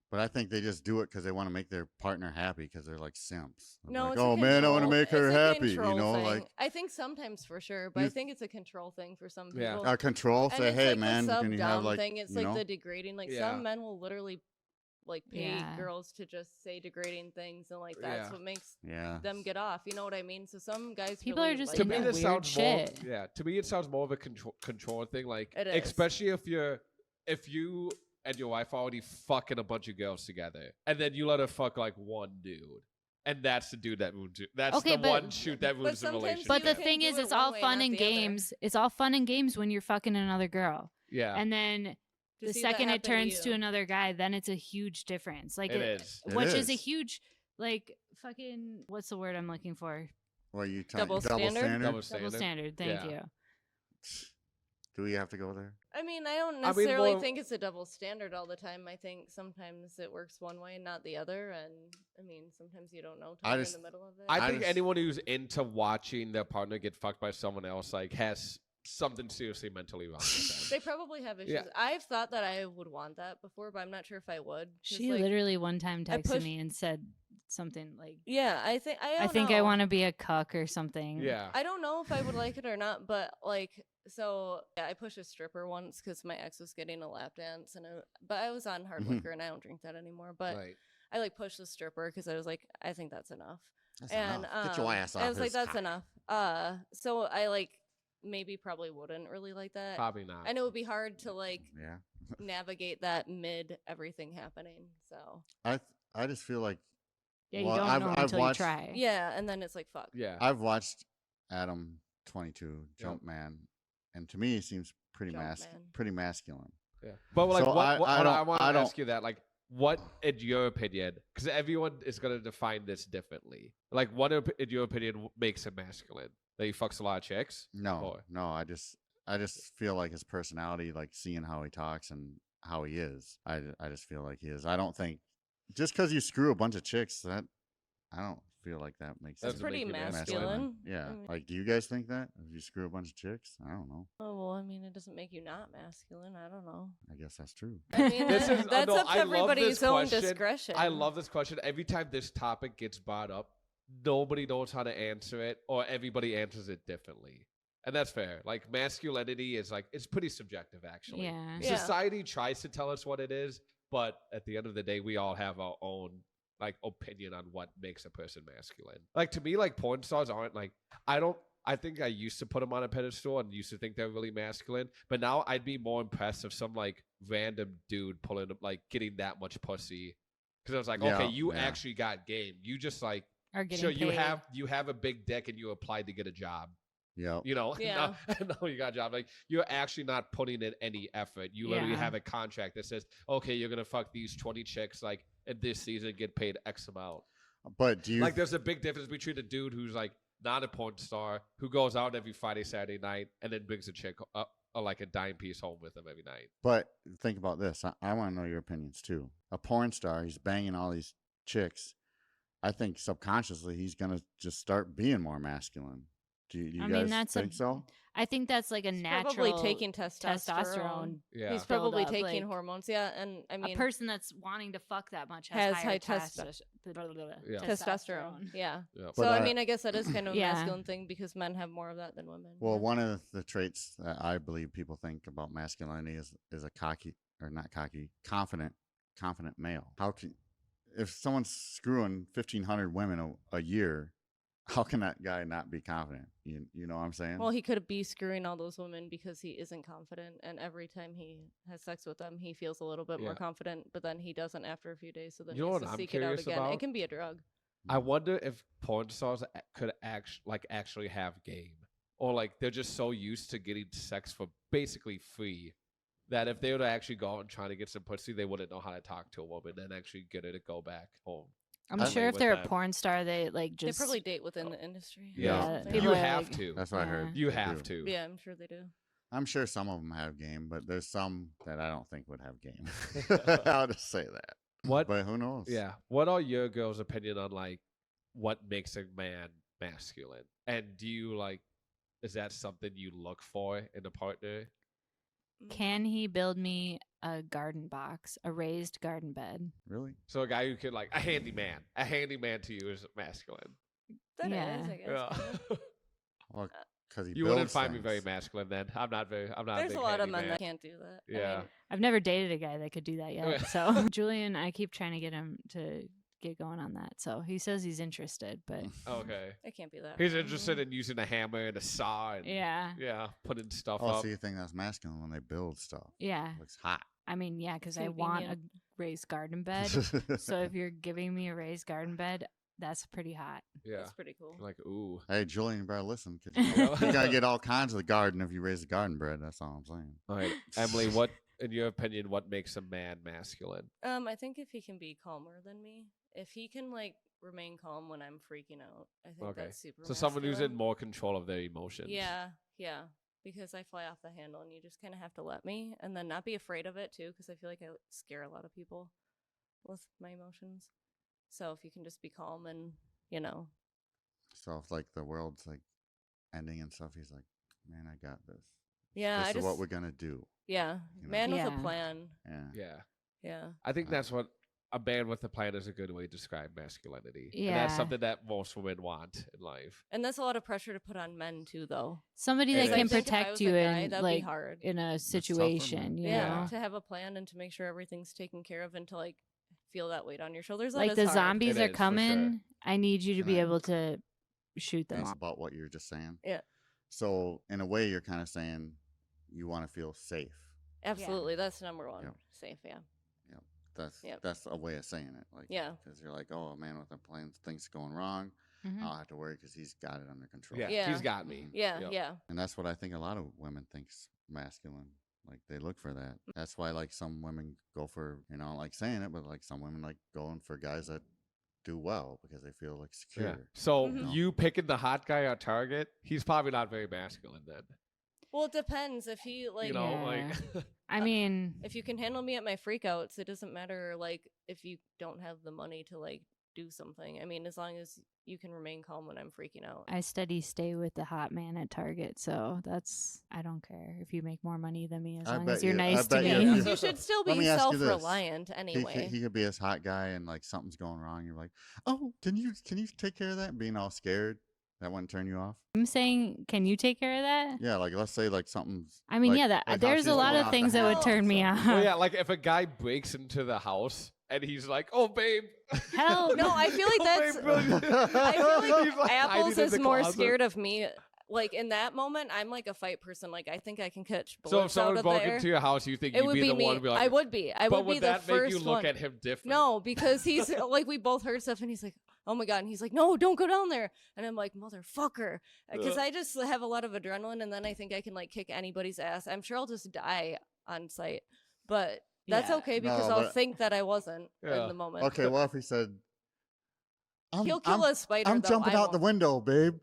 but I think they just do it because they want to make their partner happy because they're like simps. They're No, like, it's a oh man, I want to control- make her it's a happy. You control know, thing. like I think sometimes for sure, but You- I think it's a control thing for some people. Yeah. control. And Say, it's hey like man, the can you have sub-dom like, thing. It's you like know? the degrading. Like Yeah. some men will literally like pay Yeah. girls to just say degrading things, and like that's Yeah. what makes Yeah. them get off. You know what I mean? So some guys People really are just like To into me, that. this weird sounds shit. more. Yeah, to me, it sounds more of a control thing. Like, It is. especially if you and your wife already fucking a bunch of girls together, and then you let her fuck like one dude, and that's the dude that ruins it. That's Okay, the but- one shoot that But ruins the sometimes relationship. But the can thing do is, it it's one all way, fun not and the other. games. It's all fun and games when you're fucking another girl. yeah, And then To the see that second it happen to turns to you. another guy, then it's a huge difference. Like it is. It which is a is. huge like fucking what's the word I'm looking for? Well, you Double double standard? standard. Double Double standard. Thank Yeah. you. Do we have to go there? I mean, I don't I mean, necessarily well- think it's a double standard all the time. I think sometimes it works one way and not the other. And I mean, sometimes you don't know till I you're just- in the middle of it. I I think just- anyone who's into watching their partner get fucked by someone else like has something seriously mentally wrong with They them. probably have issues. Yeah. I've thought that I would want that before, but I'm not sure if I would. 'cause, She like, literally one time I texted pushed- me and said something like. Yeah, I think I think I want to be a cuck or something. Yeah. I don't know if I would like it or not, but like, so yeah, I pushed a stripper once because my ex was getting a lap dance, but I was on hard liquor and I don't drink that anymore. But Right. I like pushed the stripper because I was like, I think that's enough. That's And enough. Get your ass off. I was like, his that's cock. enough. So I like probably wouldn't really like that. Probably not. I know it would be hard to like Yeah. navigate that mid everything happening. So I just feel like Yeah, you Well, don't know I've until watched- you try. yeah, and then it's like fuck. Yeah. I've watched Adam 22 Jumpman, and to me he seems pretty Jumpman. pretty masculine. Yeah. But like, So I want to don't- ask you that, like, what, in your opinion, because everyone is going to define this differently. Like, what, in your opinion, makes him masculine? That he fucks a lot of chicks? No, Or- no, I just feel like his personality, like seeing how he talks and how he is. I just feel like he is. I don't think just because you screw a bunch of chicks, that I don't feel like that makes That's It's him pretty make you masculine. Yeah. I mean- Like, do you guys think that if you screw a bunch of chicks? I don't know. Oh well, I mean, it doesn't make you not masculine. I don't know. I guess that's true. I mean, This is- that's no, up to I love everybody's this own question. discretion. I love this question. Every time this topic gets brought up, nobody knows how to answer it, or everybody answers it differently. And that's fair. Like, masculinity is like, it's pretty subjective, actually. Yeah. Yeah. Society tries to tell us what it is, but at the end of the day, we all have our own like opinion on what makes a person masculine. Like, to me, like, porn stars aren't like, I think I used to put them on a pedestal and used to think they're really masculine, but now I'd be more impressed if some like random dude pulling like getting that much pussy, because I was like, Yeah, okay, you yeah. actually got game. You just like, Are getting so paid. you have a big dick and you applied to get a job. Yep. You know, Yeah. no, you got a job. Like, you're actually not putting in any effort. You literally Yeah. have a contract that says, okay, you're gonna fuck these 20 chicks like in this season, get paid X amount. But do you Like, there's a big difference between a dude who's like not a porn star who goes out every Friday, Saturday night, and then brings a chick up like a dime piece home with him every night. But think about this. I want to know your opinions too. A porn star, he's banging all these chicks. I think subconsciously he's gonna just start being more masculine. Do you I guys mean, that's think so? I think that's like a He's natural probably taking testosterone. Yeah. He's probably buildup, taking like, hormones. Yeah, and I mean, a person that's wanting to fuck that much has has high higher Yeah. testosterone. Yeah. Yeah. But So I mean, I guess that is kind of a Yeah. masculine thing because men have more of that than women. Well, Yeah. one of the traits that I believe people think about masculinity is a cocky or not cocky, confident male. How can if someone's screwing 1,500 women a year, how can that guy not be confident? You know what I'm saying? Well, he could be screwing all those women because he isn't confident, and every time he has sex with them, he feels a little bit more Yeah. confident, but then he doesn't after a few days. So then You know he has what to I'm seek it out curious again. about? It can be a drug. I wonder if porn stars could actually have game, or like they're just so used to getting sex for basically free that if they were to actually go out and try to get some pussy, they wouldn't know how to talk to a woman and actually get her to go back home. I'm I sure think if with they're that- a porn star, they like just They probably date within the industry. Yeah, you people are have like- to. That's what I heard. You They have do. to. Yeah, I'm sure they do. I'm sure some of them have game, but there's some that I don't think would have game. I'll just say that. What? But who knows? Yeah. What are your girls' opinion on like what makes a man masculine? And do you like? Is that something you look for in a partner? Can he build me a garden box, a raised garden bed? Really? So a guy who could like a handyman to you is masculine. That is, Yeah. I guess. Yeah. kind of. Well, because he You wouldn't builds find me very things. masculine then. I'm not very. I'm not. There's big a lot of men handyman. that can't do that. Yeah. I mean, I've never dated a guy that could do that yet. So Julian, I keep trying to get him to get going on that. So he says he's interested, but Okay. it can't be that. He's hard. interested in using a hammer and a saw and yeah, putting stuff Oh, up. so you think that's masculine when they build stuff? yeah. Looks hot. I mean, yeah, because I want a Convenient. raised garden bed. So if you're giving me a raised garden bed, that's pretty hot. Yeah. That's pretty cool. Like ooh. Hey, Julian, you better listen. 'Cause Yeah. you're gonna get all kinds of the garden if you raise the garden bread. That's all I'm saying. All right, Emily. What, in your opinion, what makes a man masculine? I think if he can be calmer than me, if he can like remain calm when I'm freaking out, I think Okay. that's super. So someone who's in masculine. more control of their emotions. Yeah, yeah. Because I fly off the handle, and you just kind of have to let me, and then not be afraid of it too. Because I feel like I scare a lot of people with my emotions. So if you can just be calm and So if like the world's like ending and stuff, he's like, "Man, I got this. yeah, This I is just what we're gonna do." yeah, You know? man with Yeah. a plan. Yeah. Yeah. I think that's what a man with a plan is a good way to describe masculinity. And Yeah. that's something that most women want in life. And that's a lot of pressure to put on men too, though. Somebody It that can is. I think if I protect was you a guy, in that'd be like hard. in a tougher, situation, man. you Yeah, know. to have a plan and to make sure everything's taken care of and to like feel that weight on your shoulders. Like that the is hard. zombies It are is, for sure. coming. I need you to Can be I- able to shoot them That's off. about what you were just saying. Yeah. So in a way, you're kind of saying you want to feel safe. Absolutely, that's number one. Yep. Safe, yeah. Yep. That's a way of saying it. Like, Yeah. because you're like, oh, a man with a plan, things going wrong. Mhm. I don't have to worry because he's got it under control. Yeah, Yeah. he's got me. Yeah, Yep. yeah. And that's what I think a lot of women think's masculine. Like they look for that. That's why like some women go for, you know, like saying it, but like some women like going for guys that do well because they feel like secure. Yeah. So Mhm. you picking the hot guy on Target, he's probably not very masculine then. Well, it depends. If he like, you know, Yeah. like I mean, if you can handle me at my freakouts, it doesn't matter. Like, if you don't have the money to like do something. I mean, as long as you can remain calm when I'm freaking out. I stay with the hot man at Target, so that's I don't care if you make more money than me as I long bet as you're you- I nice to bet me. you- Yeah, if 'cause you should still Let be me ask you this. self-reliant anyway. He could be this hot guy and like something's going wrong. You're like, oh, can you take care of that? Being all scared, that wouldn't turn you off. I'm saying, can you take care of that? Yeah, like let's say like something's. I mean, like- yeah, like how there's she's a lot going of off the things that would house, turn me so- off. well, yeah, like if a guy breaks into the house and he's like, "Oh, babe." Hell, No, I feel like "Oh, that's. babe, really?" I feel He's, like hiding Apples in is the more closet. scared of me. Like in that moment, I'm like a fight person. Like I think I can catch So if bullets out someone of broke there. into your house, you think It you'd would be be the me. one to be like, I would be. I but would be the that make first you look one. at him different? No, because he's like we both heard stuff, and he's like, "Oh my god!" And he's like, "No, don't go down there." And I'm like, "Motherfucker," because I just have a lot of adrenaline, and then I think I can like kick anybody's ass. I'm sure I'll just die on sight, but that's Yeah. okay because No, I'll but- think that I wasn't Yeah. in the moment. Okay, what if he said, He'll kill a spider. I'm though. jumping I out the won't. window, babe.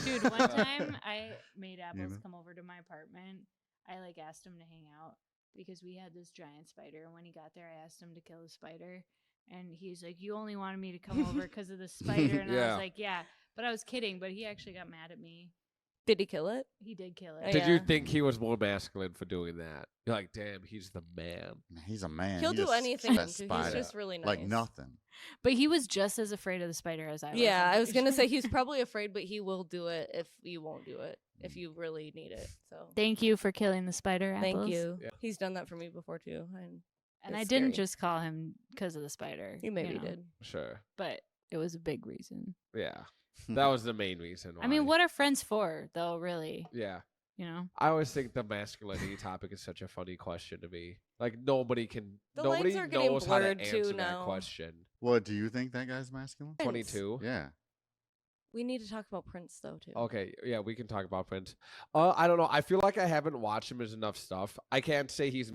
dude, one time I made Apples know? come over to my apartment. I like asked him to hang out because we had this giant spider, and when he got there, I asked him to kill the spider, and he's like, "You only wanted me to come over because of the spider," and I Yeah. was like, "Yeah," but I was kidding. But he actually got mad at me. Did he kill it? He did kill Oh, it. Did you Yeah. think he was more masculine for doing that? You're like, damn, he's the man. He's a man. He'll He do just- anything. that Too. He's spider, just really nice. like nothing. But he was just as afraid of the spider as I was. Yeah, I'm I was pretty gonna sure. say he's probably afraid, but he will do it if you won't do it. If you really need it. So Thank you for killing the spider. thank Apples. you. Yeah. He's done that for me before too. And It's I didn't scary. just call him because of the spider. He maybe you know, did. Sure. but it was a big reason. Yeah. That was the main reason why. I mean, what are friends for, though? Really, Yeah. you know. I always think the masculinity topic is such a funny question to me. Like nobody can, The nobody lines are getting knows how to blurred, too, answer that now. question. What do you think that guy's masculine? Prince. 22. Yeah. We need to talk about Prince though too. Okay, yeah, we can talk about Prince. I don't know. I feel like I haven't watched him as enough stuff. I can't say he's.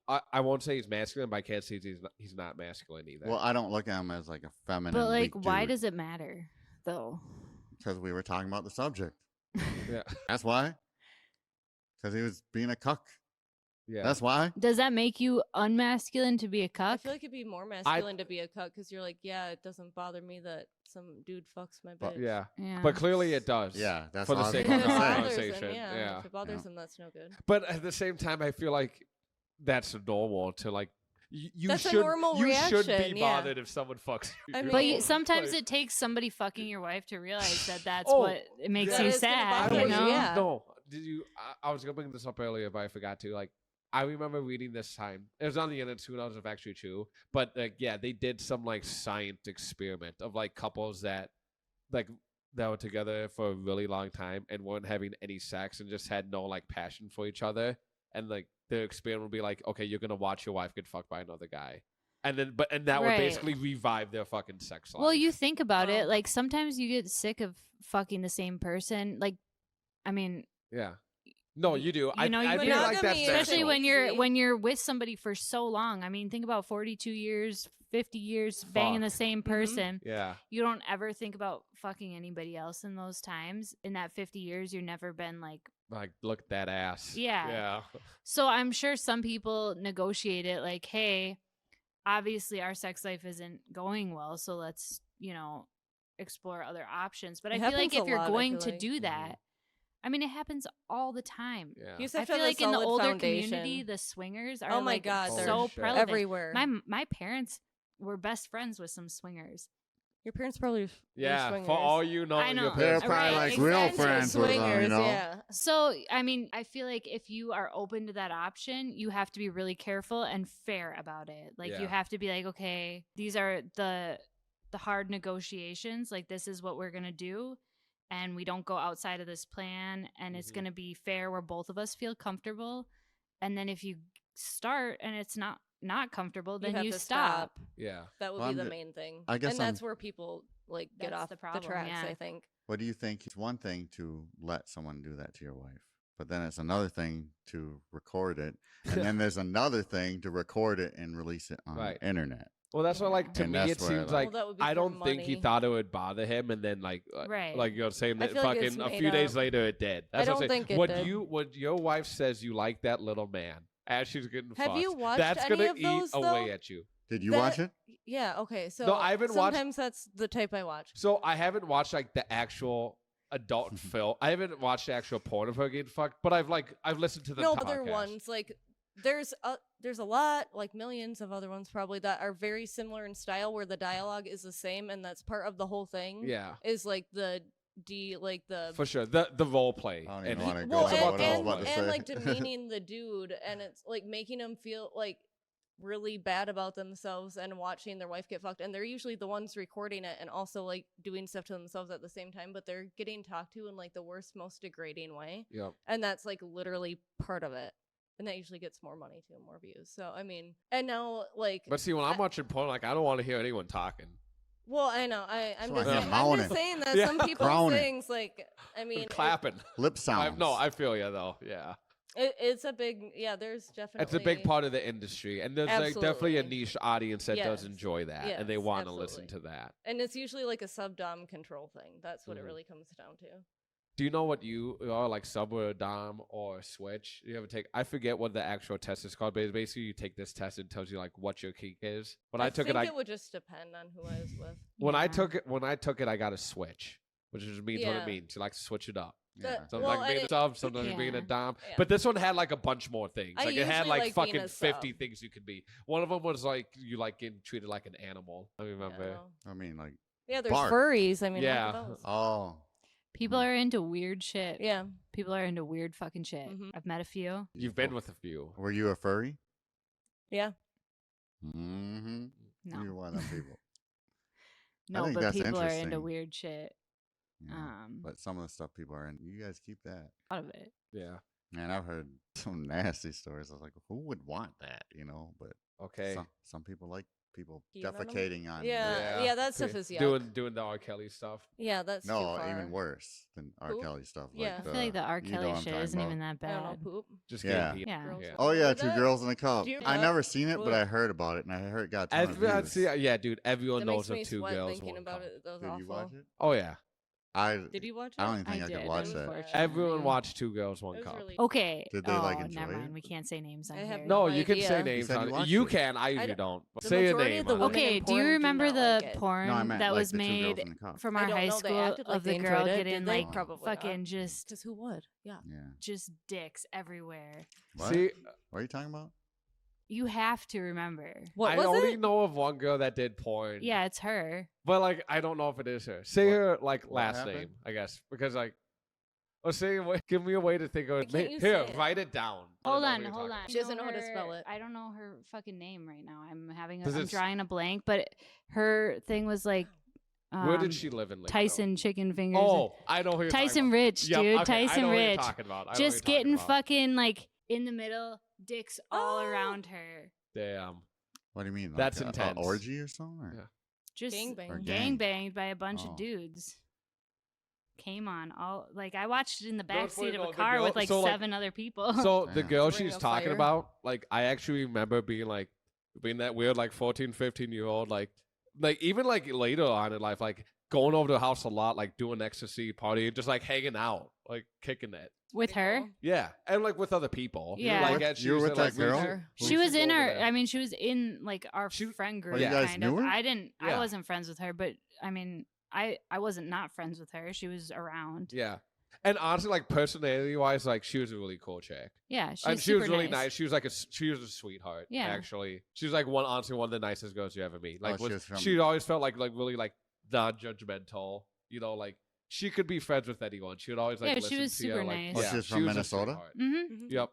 I won't say he's masculine, but I can't say he's not masculine either. Well, I don't look at him as like a feminine. But like, why does it matter, though? Because we were talking about the subject. yeah, That's why. Because he was being a cuck. yeah. That's why. Does that make you unmasculine to be a I cuck? feel like it'd be more masculine to be a cuck because you're like, yeah, it doesn't bother me that some dude fucks my But- bitch. yeah. Yeah. But clearly it does. Yeah, that's For the all I was sake If of it the gonna say. bothers conversation. him, yeah. Yeah. If it bothers Yeah. him, that's no good. But at the same time, I feel like that's normal to like. You That's a should normal you should reaction, be yeah. bothered if someone fucks you. I you But know? mean- sometimes Like- it takes somebody fucking your wife to realize that that's Oh, what it makes that you is gonna sad. bother You you, know? yeah. No. Did you? I was gonna bring this up earlier, but I forgot to. Like, I remember reading this time. It was on the internet too, and I was actually true. But like, yeah, they did some like science experiment of like couples that were together for a really long time and weren't having any sex and just had no like passion for each other. And like the experiment would be like, okay, you're gonna watch your wife get fucked by another guy, and then that would Right. basically revive their fucking sex life. Well, you think about Well- it, like sometimes you get sick of fucking the same person. Like, I mean, yeah. No, you do. I know, I you feel like that's monogamy is especially natural. when you're with somebody for so long. I mean, think about 42 years, 50 years banging the Fuck. same person. Yeah. You don't ever think about fucking anybody else in those times. In that 50 years, you've never been like. Like, look at that ass. Yeah. Yeah. So I'm sure some people negotiate it like, hey, obviously our sex life isn't going well, so let's, explore other options. But It I feel like happens a if you're lot, I going feel to like. do that, I mean, it happens all the time. Yeah. You just I have to feel have like a in the solid older foundation. community, the swingers are Oh my like God, they're so shit. prevalent. everywhere. My parents we're best friends with some swingers. Your parents probably were Yeah, swingers. for all you know, I know. your They're parents probably Right, like real exactly. friends with them, swingers, you know. yeah. So, I mean, I feel like if you are open to that option, you have to be really careful and fair about it. Like you Yeah. have to be like, okay, these are the hard negotiations. Like this is what we're going to do, and we don't go outside of this plan, and it's Mhm. going to be fair where both of us feel comfortable. And then if you start and it's not comfortable, then have you to stop. Yeah. That would Well, be the I'm main thing. I guess and I'm- that's where people like get That's off the the, problem, tracks, yeah. I think. What do you think? It's one thing to let someone do that to your wife, but then it's another thing to record it, and then there's another thing to record it and release it on Right. the internet. Well, that's what, like, to And me, that's it where I seems like- like Well, that would be I for don't think he money. thought it would bother him, and then Right. like you're saying I that feel like it's fucking a made few days up. later it did. I That's what I'm don't saying. think it What did. what your wife says you like that little man as she's getting Have you fucked, watched that's any gonna of eat those, away though? at you. Did you That- watch it? Yeah, okay. So No, I haven't watched- sometimes that's the type I watch. So I haven't watched like the actual adult film. I haven't watched the actual porn of her getting fucked, but I've listened to the No, podcast. other ones like there's a lot, like millions of other ones probably that are very similar in style where the dialogue is the same, and that's part of the whole thing. Yeah, Is like the for sure. The role play. I don't and even wanna go well, it's into about what the I was whole about to play. say. and like demeaning the dude, and it's like making him feel like really bad about themselves and watching their wife get fucked, and they're usually the ones recording it and also like doing stuff to themselves at the same time, but they're getting talked to in like the worst, most degrading way, Yep. and that's like literally part of it, and that usually gets more money too, more views. So I mean, and now like But see, when I'm watching porn, like I don't want to hear anyone talking. well, I know. I'm So just, I saying, hear I'm moaning. just saying that Yeah. some people's Groaning. things, like, I mean, Clapping. Lip sounds. I feel you though. Yeah, it's a big, yeah. There's definitely it's a big part of the industry, and there's like definitely a Absolutely. niche audience that does Yes. enjoy that, and they Yes, want to listen to absolutely. that. and it's usually like a sub-dom control thing. That's what it Mhm. really comes down to. Do you know what you are, like sub or dom or switch? You ever take? I forget what the actual test is called, but basically you take this test and it tells you like what your kink is. When I took think it, it would just depend on who I was with. when I Yeah. took it, I got a switch, which just means what it Yeah. means. You like to switch it up. Yeah. That- Sometimes Well, like being and a it- sub, sometimes being a Yeah. dom. Yeah. But this one had like a bunch more things. I Like it had usually like like being fucking a 50 sub. things you could be. One of them was like you like getting treated like an animal. I Yeah, remember. I mean, like, yeah, there's Bark. furries. I mean, Yeah. look at those. oh, People are into weird shit. Yeah. People are into weird fucking shit. Mhm. I've met a few. You've been with a few. Were you a furry? Yeah. Mm-hmm. No, You're one of them people. no, think but that's people are into interesting. weird shit. Yeah. But some of the stuff people are in, you guys keep that. A lot of it. Yeah. Man, I've heard some nasty stories. I was like, who would want that, you know? But Okay. some people like people Peeing on 'em? defecating on. Yeah, that stuff is yuck. Doing the R. Kelly stuff. Yeah, that's too No, far. even worse than R. Poop? Kelly stuff. Yeah. I feel like the R. you know Kelly what I'm shit talking isn't about. even that I don't know, bad. poop. Just Yeah. getting Yeah. Girls Yeah. Oh yeah, Remember two that? girls in a cup. Do you I know never that? seen it, but Ugh. I heard about it, and I heard it got a ton of Everyone, views. yeah, dude. Everyone That knows makes me of two sweat girls, thinking one about cup. it. That was Did awful. you watch it? Oh yeah. Did you watch it? I don't even think I, did, could watch that. unfortunately. Everyone watched Two Girls, It One was Cup. really- Okay. Did they, oh, like, enjoy never it? mind. We can't say names on I have here. No, no you can say idea. names said on you it. watched You it. can. I usually don't- don't. the Say a majority name. of the on it. women Okay, in do you porn do remember not the like it. porn No, I meant that like was the two girls made in the cup. from I our don't high know, they school acted like of they the girl enjoyed it. getting Did they? like Probably not. fucking just Because who would? Yeah. Yeah. dicks everywhere? What? See, What are you talking about? You have to remember. What I was only it? know of one girl that did porn. Yeah, it's her. But like, I don't know if it is her. Say What- her like what last happened? name, I guess, because like, or say, give me a way to think of it. can't you Here, say it? wite it down. I Hold don't know on, who you're hold talking on. She doesn't know how to spell it. I don't know her fucking name right now. I'm having. Does I'm it- drawing a blank. But her thing was like. about. Where did she live in? Lakeville? Tyson Chicken Fingers. Oh, I know who you're Tyson talking about. Rich, Yep, dude. okay, I Tyson know who you're Rich. talking about. I know who Just you're getting talking about. fucking like in the middle, dicks all Oh. around her. Damn. What do you mean? Like That's a intense. orgy or something? Or? Yeah. Just Gangbang. Or gang gang. banged by a bunch Oh. of dudes. Came on all like I watched it in the No, it's back funny seat of though, a the car girl- with like so, like- 7 other people. So the Damn. girl Ring she's of talking fire. about, like, I actually remember being that weird, like 14, 15-year-old, like even like later on in life, like going over to the house a lot, like doing ecstasy, partying, just like hanging out, like kicking it. with her. Yeah, and like with other people. Yeah. like With- as she you were was with in, that like, we girl? should- we She was should in go over our there. I mean she was in like our She- friend group you guys kind of. knew her? I Yeah. wasn't friends with her, but I mean I wasn't not friends with her. She was around. Yeah, And honestly, like personality wise, like she was a really cool chick. Yeah, she's And she was super really nice. She was like she was a sweetheart. Yeah. Actually, she was like honestly one of the nicest girls you ever meet. Like she was always felt like really like non-judgmental. You know, like she could be friends with anyone. She would always like listen she was to you. super Like, nice. Oh, she was from a Minnesota? sweetheart. Mm-hmm. Yep.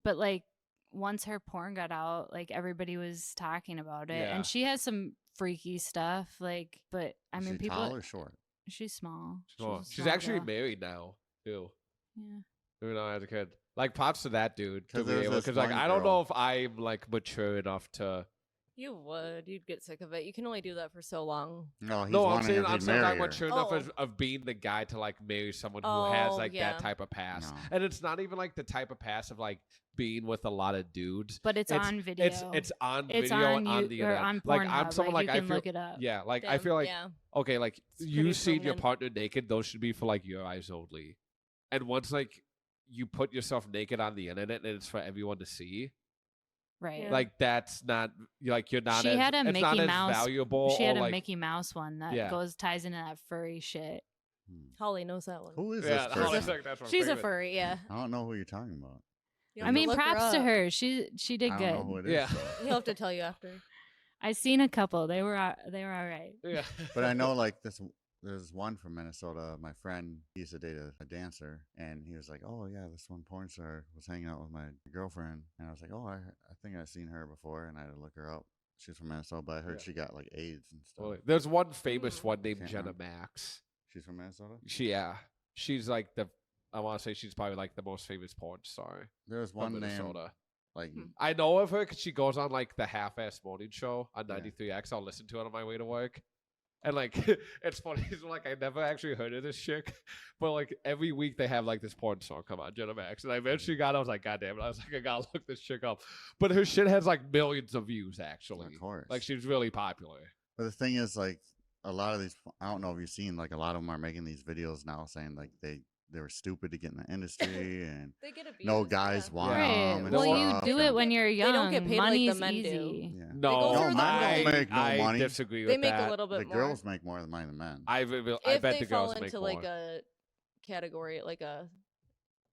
But like once her porn got out, like everybody was talking about it, Yeah. and she has some freaky stuff. Like, but I Is mean, she people. tall or short? She's small. Well, a she's small actually girl. married now too. Yeah. You know, as a kid. Like props to that dude. 'Cause there was this Because like one I don't girl- know if I'm like mature enough to. You would. You'd get sick of it. You can only do that for so long. No, he's No, I'm wondering saying if I'm he'd saying marry not her. mature enough Oh. of being the guy to like marry someone who has Oh, like yeah. that type of past. No. And it's not even like the type of past of like being with a lot of dudes. But it's on video. It's on It's video on on you- the or internet. on like I'm Pornhub, someone like, like you I can feel look it up. yeah, like I Damn, feel like yeah. okay, like It's you pretty seeing your permanent. partner naked, those should be for like your eyes only. And once like you put yourself naked on the internet and it's for everyone to see, Right. Yeah. like that's not like you're not. She as, had a it's not Mickey as Mouse- valuable. She had or, a like, Mickey Mouse one that Yeah. ties into that furry shit. Holly knows that one. Who is Yeah, this Holly's person? like, that's what I'm She's a thinking. furry, yeah. I don't know who you're talking about. You I have to mean, look props to up. her. She did I good. don't know who it is. Yeah. so. He'll have to tell you after. I seen a couple. They were all right. Yeah, But I know like this. There's one from Minnesota. My friend, he used to date a dancer, and he was like, "Oh yeah, this one porn star was hanging out with my girlfriend," and I was like, "Oh, I think I've seen her before," and I had to look her up. She's from Minnesota, but I heard Yeah. she got like AIDS and stuff. Well, there's one famous one named Can't Jenna remember. Max. She's from Minnesota. She's like I want to say she's probably like the most famous porn star There's from one name Minnesota. like I know of her because she goes on like the half-ass morning show on Yeah. 93X. I'll listen to it on my way to work. And like it's funny, it's like I never actually heard of this chick, but like every week they have like this porn song come on, Jenna Max. And I eventually got I was like, God damn it. I was like, I gotta look this chick up. But her shit has like millions of views actually. Of course. Like she's really popular. But the thing is, like, a lot of these, I don't know if you've seen, like, a lot of them are making these videos now saying, like, they were stupid to get in the industry and They get abused. no guys want Yeah. Right. them. and Well, stuff, you do and- it when you're young. They don't get paid like the Money's men do. easy. Yeah. No, go through the I, men don't make no I money. disagree They with make that. a little bit The more. girls make more money than men. I if bet they the fall girls make into more. like a category, like a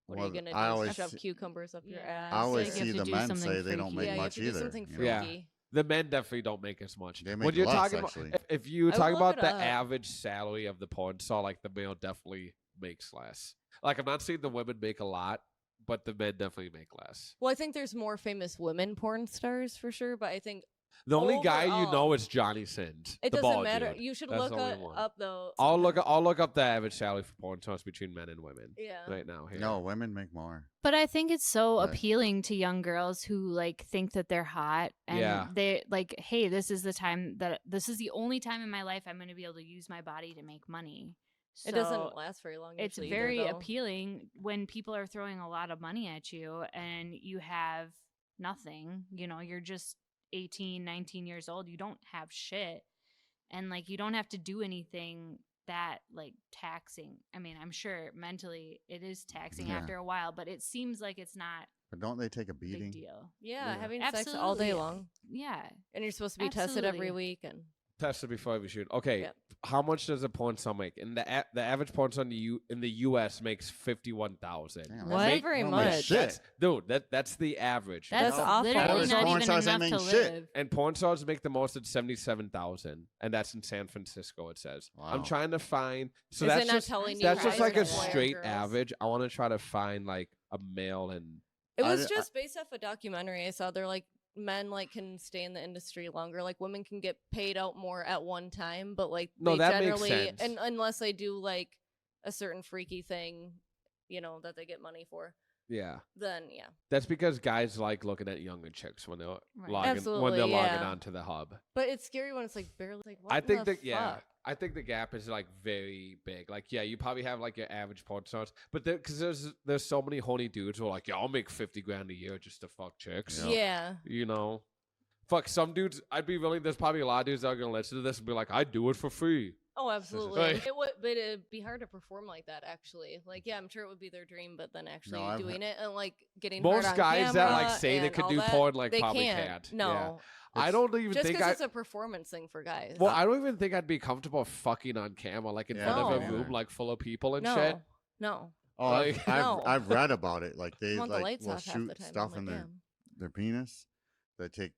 what are Well, you gonna I do? always Shove see- cucumbers up your Yeah. ass? I always So you see have to the do men something say they don't freaky. make yeah, you have much to do either. something you know? Yeah. freaky. The men definitely don't make as much. They when make you're less, talking actually. about, if you I talk would about look the it up. average salary of the porn star, like the male definitely makes less. Like I'm not saying the women make a lot, but the men definitely make less. Well, I think there's more famous women porn stars for sure, but I think The only guy you know Overall, is Johnny Sins. it the doesn't bald matter. dude. You should That's look the only one. up though. I'll look. sometime. I'll look up the average salary for porn stars between men and women Yeah. right now. Here. No, women make more. But I think it's so Right. appealing to young girls who like think that they're hot and Yeah. they like, hey, this is the only time in my life I'm going to be able to use my body to make money. It So doesn't last very long. it's usually either, very though. appealing when people are throwing a lot of money at you and you have nothing. You know, you're just 18, 19 years old. You don't have shit. And like you don't have to do anything that like taxing. I mean, I'm sure mentally it is taxing Yeah. after a while, but it seems like it's not But don't they take a a big beating? deal. Yeah, Yeah. having sex all day Absolutely. long, Yeah. and you're supposed to be tested every Absolutely. week. And Tested before every shoot. Okay, Yep. how much does a porn star make? And the average porn star in the U.S. makes $51,000. Damn, What? that's Not very don't make much. Shit. That's the average. That's, awful. literally Average not porn even stars enough ain't to make shit. live. And porn stars make the most at 77,000, and that's in San Francisco. It says. I'm Wow. trying to find. So Is it that's not just telling you that's guys just like a that way? straight Girls? average. I want to try to find like a male and it I was d- just based off a documentary I saw. They're like men like can stay in the industry longer. Like women can get paid out more at one time, but like No, they that makes generally sense. and unless they do like a certain freaky thing, you know, that they get money for, yeah. then yeah. That's because guys like looking at younger chicks when they're Right. logging when Absolutely, they're logging yeah. onto the hub. But it's scary when it's like barely like what I in think the that yeah, fuck? I think the gap is like very big. Like yeah, you probably have like your average porn stars, but because there's so many horny dudes who are like, yeah, I'll make $50,000 a year just to fuck chicks. Yeah. Yeah. You know, fuck, some dudes, I'd be willing, there's probably a lot of dudes that are going to listen to this and be like, I do it for free. Oh, absolutely. Like- It would, but it'd be hard to perform like that. Actually, like, yeah, I'm sure it would be their dream, but then actually I've doing it and like getting Most hard on guys that like camera say they and could all do that, porn like they probably can't. can't. No, Yeah. I don't even just think because it's a performance thing for guys. Well, I don't even think I'd be comfortable fucking on camera, like in Yeah, front of no. a room like full of people and no, shit. no. Oh, Like- No. I've read about it. Like they I want the like lights will off half shoot the time. stuff I'm in like, their penis. They take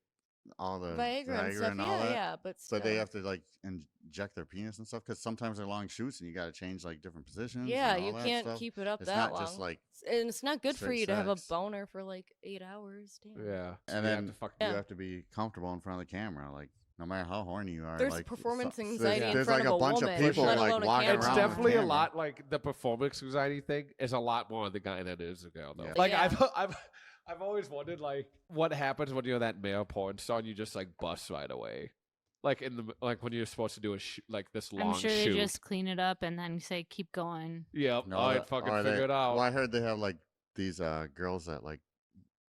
all the Viagra and stuff. and all that. Yeah, but So still. they have to like inject their penis and stuff because sometimes they're long shoots and you got to change like different positions. Yeah, and all you that can't stuff. keep it up It's that not long. just like, and it's not good for straight you to have a sex. boner for like 8 hours. Damn. Yeah. and You have then to fucking- Yeah. you have to be comfortable in front of the camera. Like no matter how horny you are, There's like performance so- anxiety in there's front like of a a bunch woman, of people let like alone a walking camera. It's around. definitely with a camera. lot like the performance anxiety thing is a lot more on the guy than it is the girl though. Yeah. Like Yeah. I've always wondered like what happens when you're that male porn star and you just like bust right away. Like in the like when you're supposed to do a like this long I'm sure shoot. they just clean it up and then say keep going. Yep. No, All right, that- fucking or figure they- it out. Well, I heard they have like these girls that like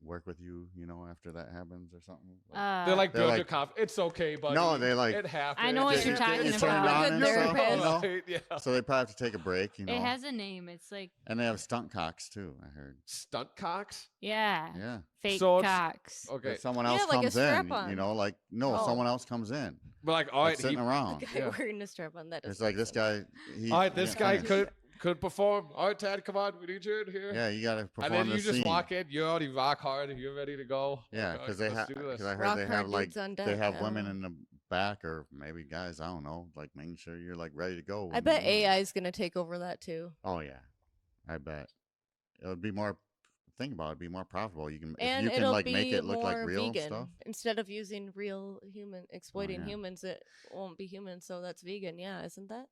work with you, you know, after that happens or something. Like, They're like They're build like- your confidence. It's okay, buddy. No, they like- it happens. I know what Get- you're get talking you about. turned on Good and stuff, therapist. you know? Right, yeah. So they probably have to take a break, you know. It has a name. It's like And they have stunt cocks too. I heard. Stunt cocks. yeah, Yeah. fake So it's- cocks. Okay. That someone Yeah, else like a comes in, strap-on. you know, like no, Oh. someone else comes in. But like, all Like right, he, sitting A around. guy Yeah. wearing a strap on that. It's doesn't like make this sense. guy. He, all right, this can't guy finish. could perform. All right, Tad, come on, we need you in here. Yeah, you got to And perform then the you just scene. walk in. You're already rock hard. You're ready to go. Yeah, Okay, because they let's have. do Because this. I heard Rock they hard have like dudes on they deck, have I women don't in the back or maybe guys. I don't know, like making sure you're like ready to go. I when bet you- AI is gonna take over that too. Oh yeah, I bet it would be more. Think about it, it'd be more profitable. You can if And you can it'll like be make it look more like real vegan. stuff. Instead of using real exploiting yeah. humans, it won't be human, so that's vegan. Yeah, isn't that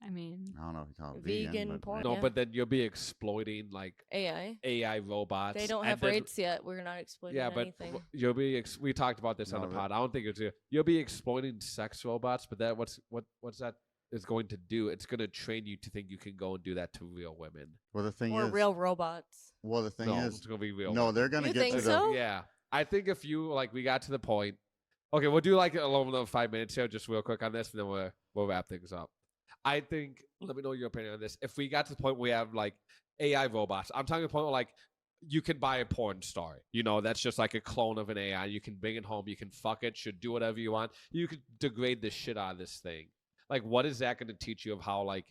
I mean, I don't know if you call it Vegan vegan, but porn, No, yeah. but then you'll be exploiting like AI? AI robots. They don't and have then- rates yet. We're not exploiting Yeah, but anything. you'll be. We talked about this on No, the that- pod. I don't think it's. You'll be exploiting sex robots, but that what's that is going to do? It's going to train you to think you can go and do that to real women. well, the thing Or is, real robots. well, the thing No, is, it's going to be real. no, women. they're gonna You get think to the. so? Yeah, I think if you like, we got to the point. Okay, we'll do like a little 5 minutes here, just real quick on this, and then we'll wrap things up. I think. Let me know your opinion on this. If we got to the point where we have like AI robots, I'm talking the point where like you can buy a porn star. You know, that's just like a clone of an AI. You can bring it home. You can fuck it. Should do whatever you want. You could degrade the shit out of this thing. Like, what is that going to teach you of how like?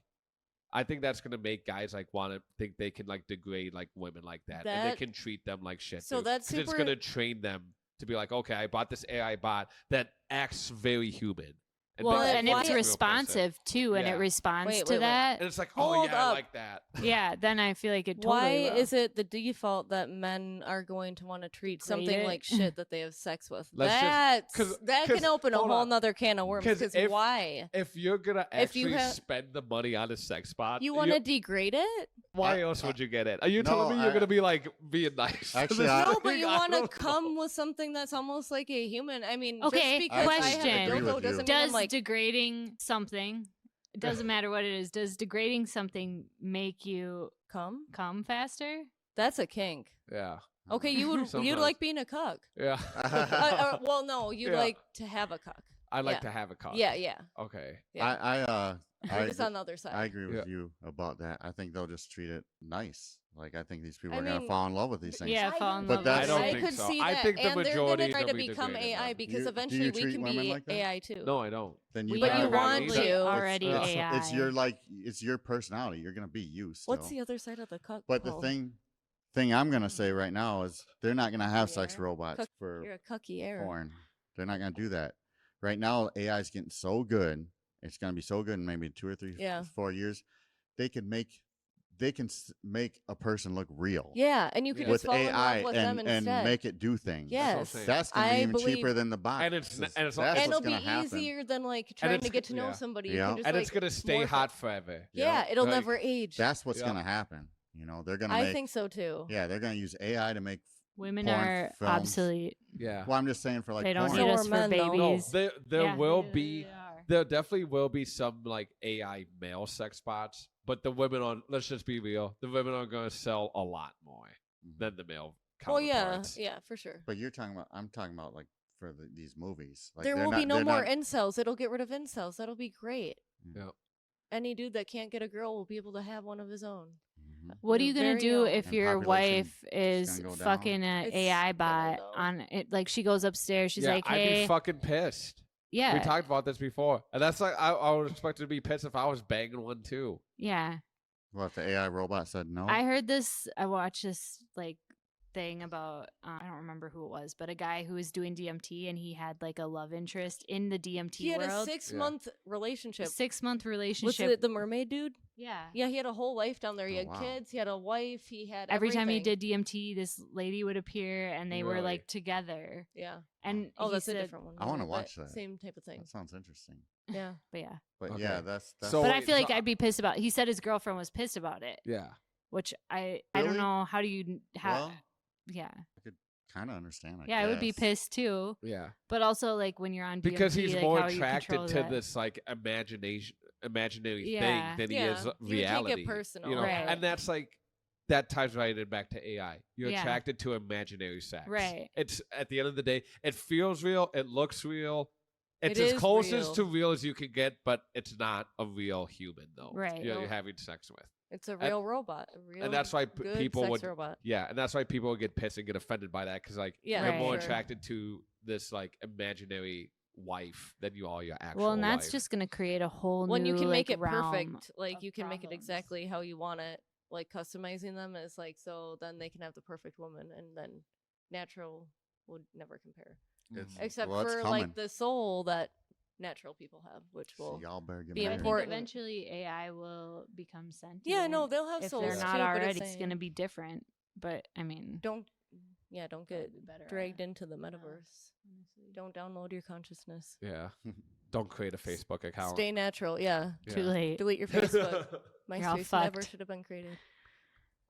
I think that's going to make guys like want to think they can like degrade like women like that, and they That- can treat them like shit. So dude. that's 'Cause it's super- going to train them to be like, okay, I bought this AI bot that acts very human. And well, makes it and look why- it's like a real person. responsive too, and Yeah. it responds Wait, to wait, wait. that. And it's like, oh Hold yeah, I up. like that. Yeah, then I feel like it totally Why will. is it the default that men are going to want to treat Degrade something it? like shit that they have sex with? Let's just- That's 'cause- that 'cause- can open a hold whole on. nother can of worms. 'Cause Because if- why? If you're gonna If you actually have- spend the money on a sex bot, You want to degrade it? why else would you get it? Are you No, telling me you're I- gonna be like being nice? to Actually, this I- No, thing? but you I want to don't come know. with something that's almost like a human. I mean, Okay, just because I have question. a Agree dildo with doesn't you. mean I'm Does like degrading something, it doesn't matter what it is, does degrading something make you come. come faster? That's a kink. Yeah, Okay, you would you'd Sometimes. like being a cuck. yeah. Well, no, you'd Yeah. like to have a cuck. I like yeah. to have a cock. Yeah, yeah. Okay. Yeah. I It's on the other side. I agree with Yeah. you about that. I think they'll just treat it nice. Like I think these people I are gonna mean, fall in love with these things. Yeah, I fall in But love that's- with I don't it. think could so. see I that, think the and they're majority gonna try to will be become degraded, AI though. because Do you eventually we treat can women be like that? AI too. No, I don't. Then But gotta you remember want that to it's- already it's, AI. It's your it's your personality. You're gonna be you still. What's the other side of the cuck? But the pole? thing I'm gonna say right now is they're not gonna have sex Yeah. robots for You're a cucky error. porn. They're not gonna do that. Right now, AI is getting so good. It's gonna be so good in maybe 2 or 3, Yeah. 4 years. They can make a person look real. Yeah, and you could Yeah. just With fall in AI love with them and instead. make it do things. Yes, saying. That's gonna be I even believe, cheaper than the bot. And it's- That's and it's- what's and it'll be gonna happen. easier than like trying it's to get to know yeah. somebody. Yeah. You can just, And it's like, gonna stay morph it. hot forever. Yeah, it'll Like, never age. That's what's Yeah. gonna happen. You know, they're gonna I make. think so too. Yeah, they're gonna use AI to make. Women porn are films. obsolete. Yeah. Well, I'm just saying for like They don't porn. So need are us for men, though. No, babies. there Yeah, will they be. are. There definitely will be some like AI male sex bots, but the women on. Let's just be real. The women are going to sell a lot more Mhm. than the male Well, yeah, counterparts. yeah, for sure. But I'm talking about like for these movies. Like, there they're will be not- no they're more not- incels. It'll get rid of incels. That'll be great. Yeah. Any dude that can't get a girl will be able to have one of his own. Mhm. What are Your you gonna very do own. if And your population wife is is gonna go down. fucking an It's AI gonna, bot though. on it? Like she goes upstairs, she's yeah, like, I'd be "Hey, fucking pissed. yeah, We talked about this before, and that's like I would expect to be pissed if I was banging one too. yeah." What if the AI robot said no? I heard this. I watched this like thing about I don't remember who it was, but a guy who was doing DMT and he had like a love interest in the DMT He had world. a 6-month relationship. 6-month Was relationship. it the mermaid dude? Yeah. Yeah, he had a whole life down there. He Oh, had wow. kids. He had a wife. He had Every time he everything. did DMT, this lady would appear, and they were Really? like together. Yeah. And Oh, he that's said, a different one. I wanna but watch that. Same type of thing. That sounds interesting. Yeah. But yeah. But Okay. yeah, that's So- But I wait, feel like so- I'd be pissed about. He said his girlfriend was pissed about it, Yeah. which I don't Really? know. How do you well, yeah. I could kind of understand. Yeah, I would be guess. pissed too. Yeah. But also like when you're on DMT, Because he's like, more how you attracted control to that. this like imaginary Yeah. thing than Yeah. he is He would take it reality. personal. You know, Right. and that's like that ties right in back to AI. You're Yeah. attracted to imaginary sex. Right. It's at the end of the day, it feels real. It looks real. It's It as is closest real. to real as you can get, but it's not a real human though. Right. You're No. having sex with. It's a real robot. A real And that's why good people sex would robot. Yeah, and that's why people would get pissed and get offended by that because like Yeah, you're more Right. attracted to this like imaginary wife than you are your actual Well, and that's wife. just gonna create a whole When new you can make like, it realm perfect, like of you can make it problems. exactly how you want it, like customizing them is like so then they can have the perfect woman, and then natural would never compare, It's, except well, it's for coming. like the soul that natural people have, which So will. y'all better get be I married. think important. eventually AI will become sentient. Yeah, no, they'll have if souls they're not too, but already, it's saying, gonna be different. But I mean, don't that'd get be better, dragged into the know. metaverse. honestly. Don't download your consciousness. Yeah. Don't create a Facebook account. Stay natural. Yeah. Too late. Delete your Facebook. You're all MySpace never fucked. should have been created.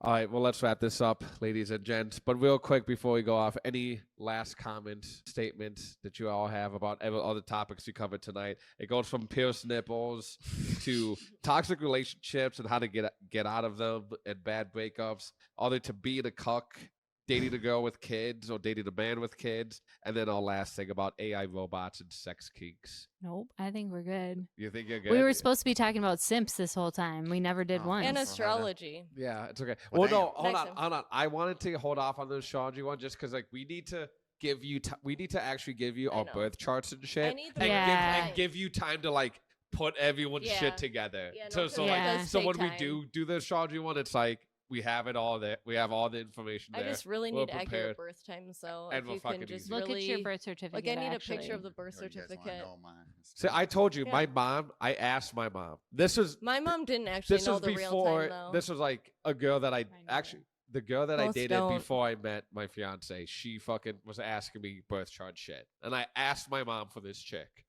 All right, well, let's wrap this up, ladies and gents. But real quick before we go off, any last comments, statements that you all have about all the topics we covered tonight? It goes from pierced nipples to toxic relationships and how to get out of them and bad breakups, all the way to being a cuck, dating a girl with kids or dating a man with kids, and then our last thing about AI robots and sex kinks. Nope, I think we're good. You think you're good? We were supposed to be talking about simps this whole time. We never did Oh, once. And Yes. astrology. Yeah, it's okay. Well, Well, no, damn. hold Next on, time. hold on. I wanted to hold off on the astrology one just because, like, we need to give you, we need to actually give you I our know. birth charts and shit, need the and, Yeah. give you time to like put everyone's Yeah. shit together. Yeah, no, so 'cause so it like does so take when we time. do the astrology one, it's like we have it all there. We have all the information I there. just really We're need accurate prepared. birth times, so And if we're you fucking can just easy. Look really at your birth certificate. like I need actually. a picture of the birth Oh, you guys wanna certificate. know mine? See, I told you, Yeah. my mom. I asked my mom. This was My mom didn't actually this know was the real before. time though. This was like a girl that I know actually. The girl that I Most dated don't. before I met my fiance, she fucking was asking me birth chart shit, and I asked my mom for this chick,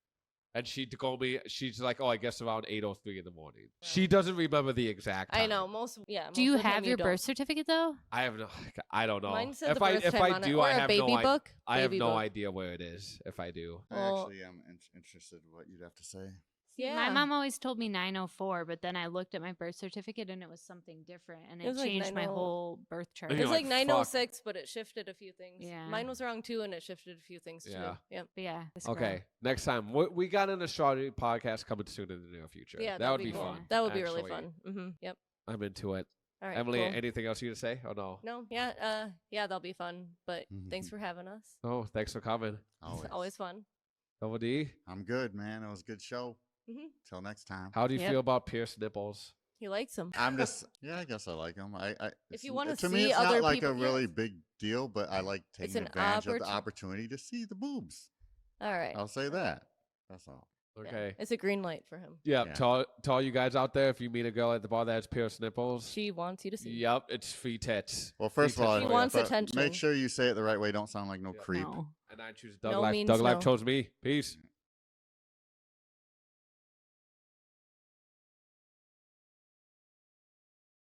and she told me she's like, "Oh, I guess around 8:03 in the morning." She doesn't remember the exact. I time. know most. Yeah. Do most you of the time have your don't. birth certificate though? I have no. I don't know. Mine said if the I birth if time I on do, it. Or I a have baby no. book. I have Baby no book. idea where it is. If I do. I Well- actually am interested in what you'd have to say. Yeah. My mom always told me 904, but then I looked at my birth certificate and it was something different, and It it, was like changed my 90 whole birth chart. And It you're was like like, 906, but it shifted a few things. Yeah. Mine was wrong too, and it shifted a few things Yeah. too. Yep. But yeah. this girl. Okay, next time we got an astrology podcast coming soon in the near future. Yeah, that would that'd be cool. fun. That would be really actually. fun. Mm-hmm. Yep. I'm into it. All right. Emily, cool. anything else you to say? Oh no. No. Yeah. Yeah. That'll be fun. But thanks for having us. Oh, thanks for coming. Always. It's always fun. Double D. I'm good, man. It was a good show. Mm-hmm. Till next time. How do you Yep. feel about pierced nipples? He likes them. I'm just, yeah, I guess I like them. If you wanna to me, see it's other not like people- a yeah, really it's- big deal, but I like taking an advantage of the opportu- opportunity to see the boobs. All right. I'll say that. That's all. Yeah. Okay. It's a green light for him. Yeah. Yeah. To all you guys out there, if you meet a girl at the bar that has pierced nipples, She wants you to see. yep, it's free tits. Well, first of all, She Free tits. wants but attention. Make sure you say it the right way. Don't sound like no Yeah. creep. No. And I choose Doug No Life. means Doug Life no. chose me. Peace.